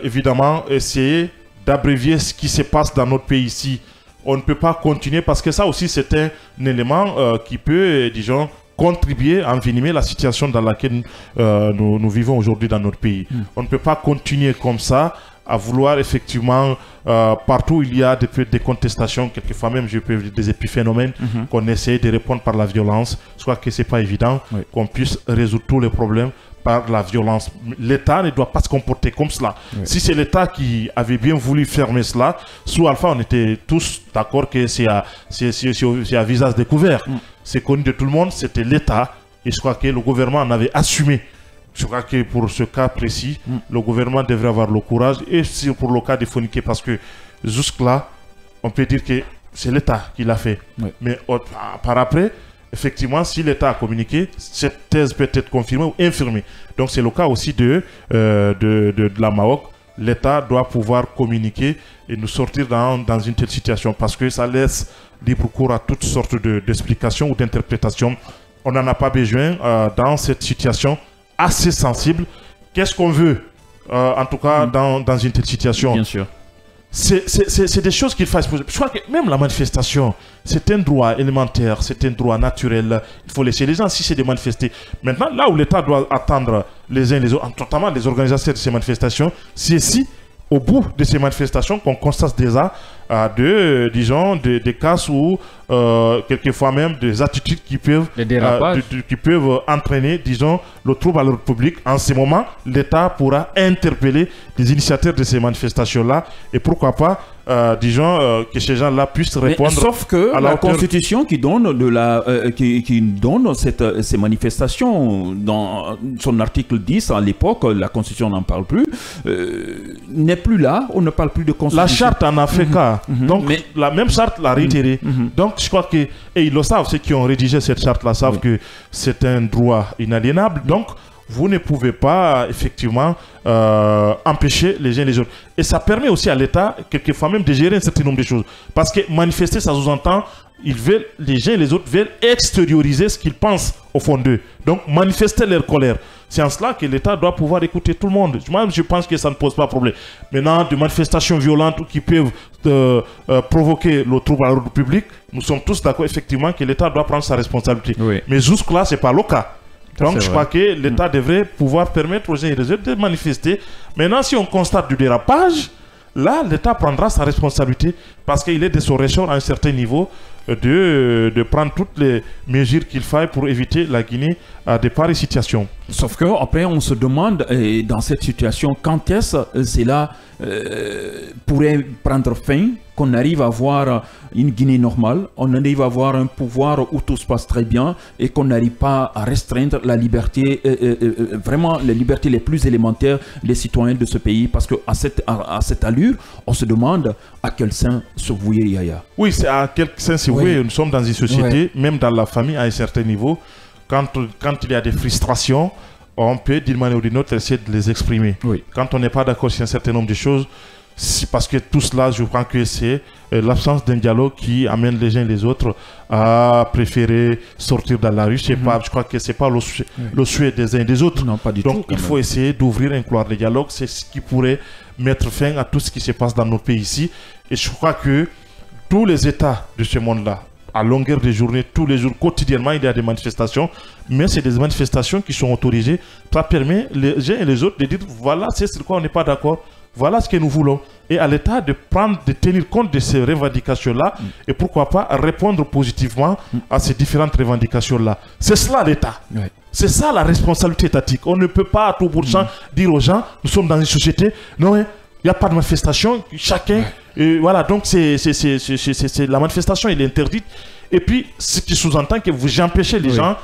évidemment essayer d'abrévier ce qui se passe dans notre pays ici. On ne peut pas continuer parce que ça aussi c'est un élément qui peut, disons, contribuer à envenimer la situation dans laquelle nous vivons aujourd'hui dans notre pays. On ne peut pas continuer comme ça à vouloir effectivement, partout où il y a des contestations, quelquefois même je peux dire des épiphénomènes, qu'on essaie de répondre par la violence. Je crois que ce n'est pas évident qu'on puisse résoudre tous les problèmes par la violence. L'État ne doit pas se comporter comme cela. Si c'est l'État qui avait bien voulu fermer cela, sous Alpha, on était tous d'accord que c'est à visage découvert. C'est connu de tout le monde, c'était l'État. Et je crois que le gouvernement en avait assumé. Je crois que pour ce cas précis, le gouvernement devrait avoir le courage. Et c'est pour le cas de Fonike, parce que jusque-là, on peut dire que c'est l'État qui l'a fait. Oui. Mais par après, effectivement, si l'État a communiqué, cette thèse peut être confirmée ou infirmée. Donc c'est le cas aussi de la MAOC. L'État doit pouvoir communiquer et nous sortir dans une telle situation parce que ça laisse libre cours à toutes sortes d'explications ou d'interprétations. On n'en a pas besoin dans cette situation assez sensible. Qu'est-ce qu'on veut, en tout cas, dans une telle situation? Bien sûr. C'est des choses qu'il faut se poser. Je crois que même la manifestation, c'est un droit élémentaire, c'est un droit naturel. Il faut laisser les gens si c'est de manifester. Maintenant, là où l'État doit attendre les uns les autres, notamment les organisateurs de ces manifestations, c'est si, au bout de ces manifestations, qu'on constate déjà des cas où quelquefois même des attitudes qui peuvent entraîner, disons, le trouble à l'ordre public. En ce moment, l'État pourra interpeller les initiateurs de ces manifestations-là et pourquoi pas, que ces gens-là puissent répondre. Mais, sauf que la Constitution qui donne, qui donne ces manifestations, dans son article 10, à l'époque, la Constitution n'en parle plus, n'est plus là, on ne parle plus de Constitution. La charte en a fait cas. Donc, la même charte l'a réitérée. Donc, je crois que, et ils le savent, ceux qui ont rédigé cette charte-là savent que c'est un droit inaliénable. Donc, vous ne pouvez pas, effectivement, empêcher les uns les autres. Et ça permet aussi à l'État, quelquefois même, de gérer un certain nombre de choses. Parce que manifester, ça sous-entend, les uns et les autres veulent extérioriser ce qu'ils pensent au fond d'eux. Donc, manifester leur colère. C'est en cela que l'État doit pouvoir écouter tout le monde. Moi, je pense que ça ne pose pas de problème. Maintenant, des manifestations violentes qui peuvent provoquer le trouble à l'ordre public, nous sommes tous d'accord, effectivement, que l'État doit prendre sa responsabilité. Oui. Mais jusque-là, ce n'est pas le cas. Donc, je crois que l'État devrait pouvoir permettre aux uns et aux autres de manifester. Maintenant, si on constate du dérapage, là, l'État prendra sa responsabilité parce qu'il est de son ressort à un certain niveau de prendre toutes les mesures qu'il faille pour éviter la Guinée à de pareilles situations. Sauf qu'après, on se demande, dans cette situation, quand est-ce que cela pourrait prendre fin, qu'on arrive à avoir une Guinée normale, on arrive à avoir un pouvoir où tout se passe très bien et qu'on n'arrive pas à restreindre la liberté, vraiment les libertés les plus élémentaires des citoyens de ce pays. Parce qu'à cette allure, on se demande à quel sein se vouer Yaya. Oui, c'est à quel sein se vouer. Nous sommes dans une société, même dans la famille à un certain niveau, quand il y a des frustrations, on peut d'une manière ou d'une autre essayer de les exprimer. Oui. Quand on n'est pas d'accord sur un certain nombre de choses, parce que tout cela, je crois que c'est l'absence d'un dialogue qui amène les uns et les autres à préférer sortir dans la rue. Je crois que ce n'est pas le souhait des uns et des autres. Non, pas du Donc, il faut essayer d'ouvrir un couloir de dialogue. C'est ce qui pourrait mettre fin à tout ce qui se passe dans nos pays ici. Et je crois que tous les États de ce monde-là, à longueur de journée, tous les jours, quotidiennement, il y a des manifestations. Mais c'est des manifestations qui sont autorisées. Ça permet les uns et les autres de dire, voilà, c'est sur quoi on n'est pas d'accord. Voilà ce que nous voulons. Et à l'État de tenir compte de ces revendications-là et pourquoi pas répondre positivement à ces différentes revendications-là. C'est cela l'État. Ouais. C'est ça la responsabilité étatique. On ne peut pas à tout bout de champ dire aux gens, nous sommes dans une société, non, il n'y a pas de manifestation, chacun... voilà, donc la manifestation, elle est interdite. Et puis, ce qui sous-entend que vous empêchez les gens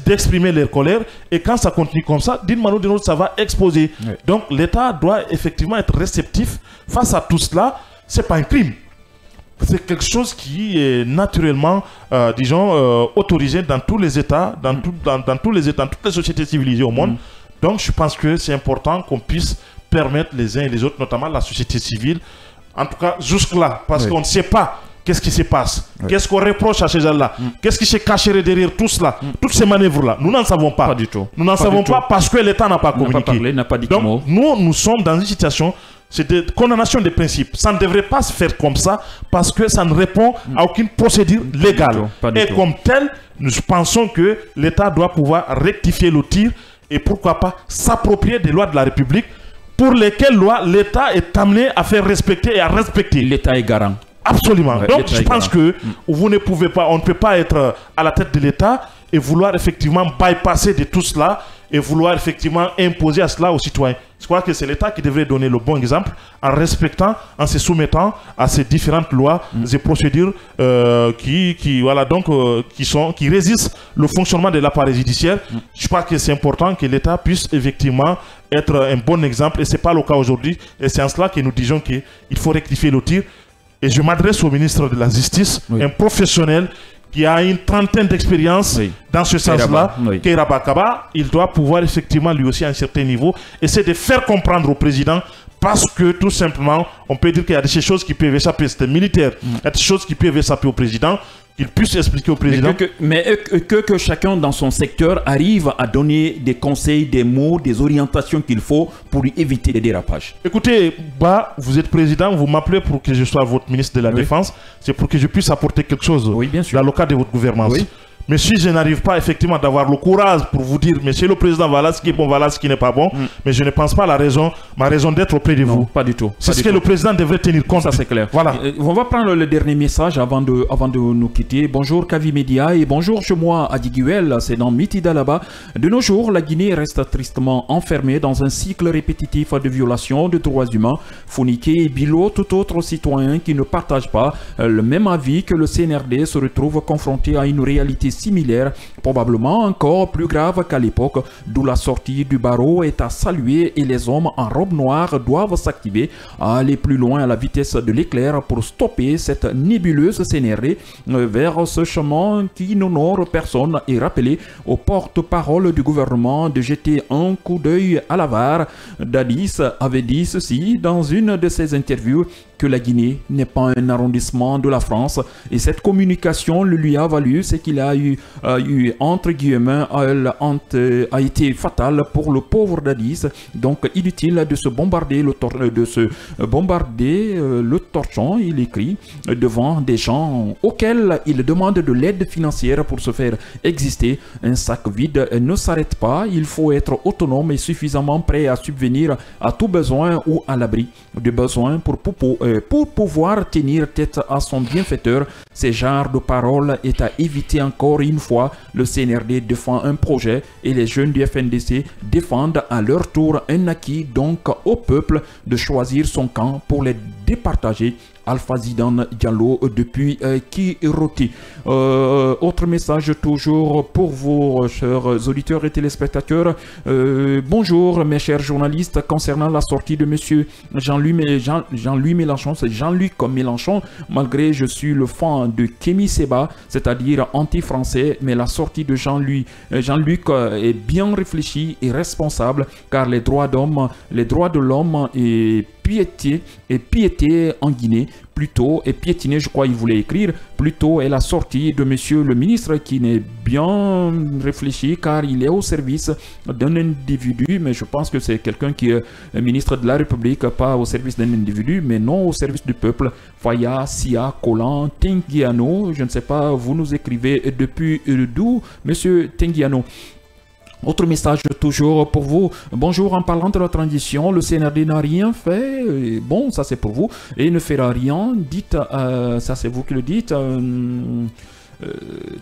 d'exprimer leur colère, et quand ça continue comme ça, d'une manière ou d'une autre, ça va exploser. Oui. Donc l'État doit effectivement être réceptif face à tout cela. C'est pas un crime. C'est quelque chose qui est naturellement, autorisé dans tous les États, dans tous les États, dans toutes les sociétés civilisées au monde. Donc je pense que c'est important qu'on puisse permettre les uns et les autres, notamment la société civile, en tout cas jusque-là, parce qu'on ne sait pas qu'est-ce qui se passe, qu'est-ce qu'on reproche à ces gens-là, qu'est-ce qui se cacherait derrière tout cela, toutes ces manœuvres-là. Nous n'en savons pas. Pas du tout. Nous n'en savons pas parce que l'État n'a pas communiqué. N'a pas dit Donc nous sommes dans une situation, c'est de condamnation des principes. Ça ne devrait pas se faire comme ça parce que ça ne répond à aucune procédure légale. Et comme tel, nous pensons que l'État doit pouvoir rectifier le tir et pourquoi pas s'approprier des lois de la République pour lesquelles lois l'État est amené à faire respecter et à respecter. L'État est garant. Absolument. Ouais, donc je pense que vous ne pouvez pas, on ne peut pas être à la tête de l'État et vouloir effectivement bypasser de tout cela et vouloir effectivement imposer à cela aux citoyens. Je crois que c'est l'État qui devrait donner le bon exemple en respectant, en se soumettant à ces différentes lois et procédures qui résistent le fonctionnement de l'appareil judiciaire. Je crois que c'est important que l'État puisse effectivement être un bon exemple et ce n'est pas le cas aujourd'hui. Et c'est en cela que nous disons qu'il faut rectifier le tir. et je m'adresse au ministre de la Justice, un professionnel qui a une trentaine d'expérience dans ce sens-là, Keiraba Kaba, il doit pouvoir effectivement lui aussi à un certain niveau essayer de faire comprendre au président, parce que tout simplement, on peut dire qu'il y a des choses qui peuvent échapper, c'était militaire, il y a des choses qui peuvent échapper au président, qu'il puisse expliquer au président. Mais que chacun dans son secteur arrive à donner des conseils, des mots, des orientations qu'il faut pour éviter les dérapages. Écoutez, vous êtes président, vous m'appelez pour que je sois votre ministre de la Défense, c'est pour que je puisse apporter quelque chose dans le cadre de votre gouvernance. Mais si je n'arrive pas effectivement d'avoir le courage pour vous dire, monsieur le président, voilà ce qui est bon, voilà ce qui n'est pas bon, mais je ne pense pas ma raison d'être auprès de vous. Pas du tout. C'est ce que le président devrait tenir compte. Ça c'est clair. Voilà. On va prendre le dernier message avant de nous quitter. Bonjour Kavi Media et bonjour chez moi à Diguel, c'est dans Mitida là-bas. De nos jours, la Guinée reste tristement enfermée dans un cycle répétitif de violations de droits humains. Founiké et Bilo, tout autre citoyen qui ne partage pas le même avis que le CNRD se retrouve confronté à une réalité similaire, probablement encore plus grave qu'à l'époque, d'où la sortie du barreau est à saluer et les hommes en robe noire doivent s'activer à aller plus loin à la vitesse de l'éclair pour stopper cette nébuleuse CNRD vers ce chemin qui n'honore personne et rappeler au porte-parole du gouvernement de jeter un coup d'œil à la VAR. Dadis avait dit ceci dans une de ses interviews, que la Guinée n'est pas un arrondissement de la France, et cette communication le lui a valu ce qu'il a eu entre guillemets a été fatale pour le pauvre Dadis. Donc inutile de se bombarder le torchon, il écrit, devant des gens auxquels il demande de l'aide financière pour se faire exister. Un sac vide ne s'arrête pas, il faut être autonome et suffisamment prêt à subvenir à tout besoin ou à l'abri de besoins pour pouvoir tenir tête à son bienfaiteur. Ce genre de paroles est à éviter. Encore une fois, le CNRD défend un projet et les jeunes du FNDC défendent à leur tour un acquis, donc au peuple de choisir son camp pour les départager. Alpha Zidane Diallo depuis Kiroti. Autre message toujours pour vous, chers auditeurs et téléspectateurs. Bonjour mes chers journalistes, concernant la sortie de monsieur Jean-Louis Mélenchon, c'est Jean-Luc Mélenchon, malgré je suis le fan de Kémy Séba, c'est-à-dire anti-français, mais la sortie de Jean-Luc est bien réfléchie et responsable, car les droits de l'homme et piété en Guinée, plutôt, et piétiner, je crois il voulait écrire, plutôt est la sortie de monsieur le ministre qui n'est bien réfléchi, car il est au service d'un individu, mais je pense que c'est quelqu'un qui est ministre de la République, pas au service d'un individu, mais non au service du peuple. Faya, Sia, Kolan, Tengiano, je ne sais pas, vous nous écrivez depuis d'où, monsieur Tengiano. Autre message toujours pour vous. Bonjour, en parlant de la transition, le CNRD n'a rien fait. Bon, ça c'est pour vous. Et il ne fera rien. Dites, ça c'est vous qui le dites.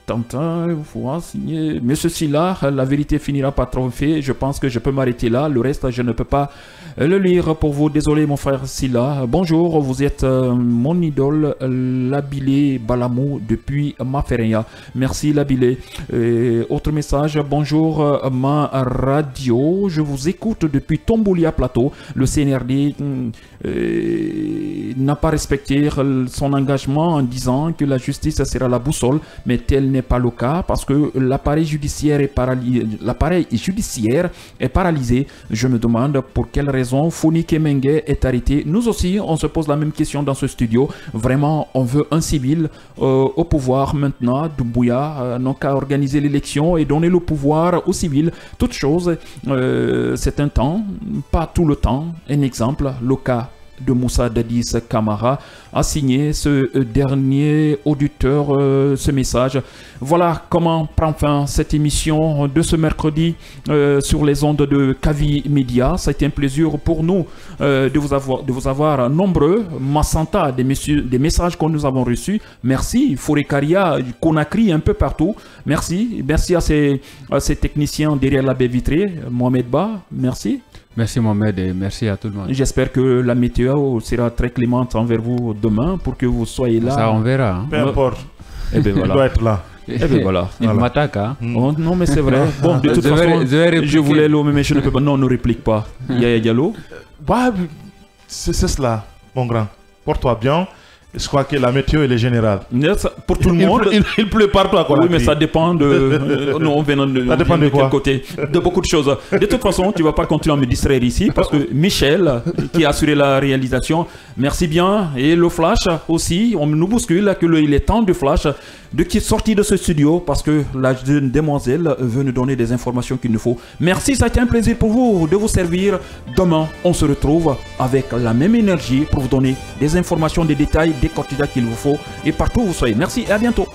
Tantin, faut signer. Mais ceci-là, la vérité finira par triompher. Je pense que je peux m'arrêter là. Le reste, je ne peux pas le lire pour vous. Désolé, mon frère Silla. Bonjour, vous êtes mon idole, Labilé Balamou, depuis Mafereya. Merci, Labilé. Autre message. Bonjour, ma radio. Je vous écoute depuis Tomboulia Plateau. Le CNRD n'a pas respecté son engagement en disant que la justice sera la boussole. Mais tel n'est pas le cas parce que l'appareil judiciaire est paralysé. Je me demande pour quelle raison Founiké Mengue est arrêté. Nous aussi, on se pose la même question dans ce studio. Vraiment, on veut un civil au pouvoir maintenant. Doumbouya n'a qu'à organiser l'élection et donner le pouvoir aux civils. Toute chose, c'est un temps, pas tout le temps. Un exemple, le cas de Moussa Dadis Camara a signé ce dernier auditeur ce message. Voilà comment prend fin cette émission de ce mercredi sur les ondes de Kavi Media. Ça a été un plaisir pour nous de vous avoir nombreux. Massanta, des messages que nous avons reçus. Merci. Fourekaria, Conakry, un peu partout. Merci. Merci à ces techniciens derrière la baie vitrée. Mohamed Ba, merci. Merci Mohamed et merci à tout le monde. J'espère que la météo sera très clémente envers vous demain pour que vous soyez là. Ça on verra. Hein. Peu importe. Et bien voilà. Il doit être là. Et bien voilà. Il m'attaque. Hein. Oh, non mais c'est vrai. Bon, de toute façon, je voulais l'eau mais je ne peux pas. Non, on ne réplique pas. Il y a l'eau. Bah, c'est cela, mon grand. Porte-toi bien. Je crois que la météo, elle est générale. Pour tout le monde. Il pleut partout à Conakry. Oui, mais ça dépend de... non, ça dépend de quoi? Quel côté. De beaucoup de choses. De toute façon, tu ne vas pas continuer à me distraire ici parce que Michel, qui a assuré la réalisation, merci bien. Et le flash aussi, on nous bouscule qu'il est temps du flash de sortir de ce studio parce que la jeune demoiselle veut nous donner des informations qu'il nous faut. Merci, ça a été un plaisir pour vous de vous servir. Demain, on se retrouve avec la même énergie pour vous donner des informations, des détails, des quotidiens qu'il vous faut et partout où vous soyez. Merci et à bientôt.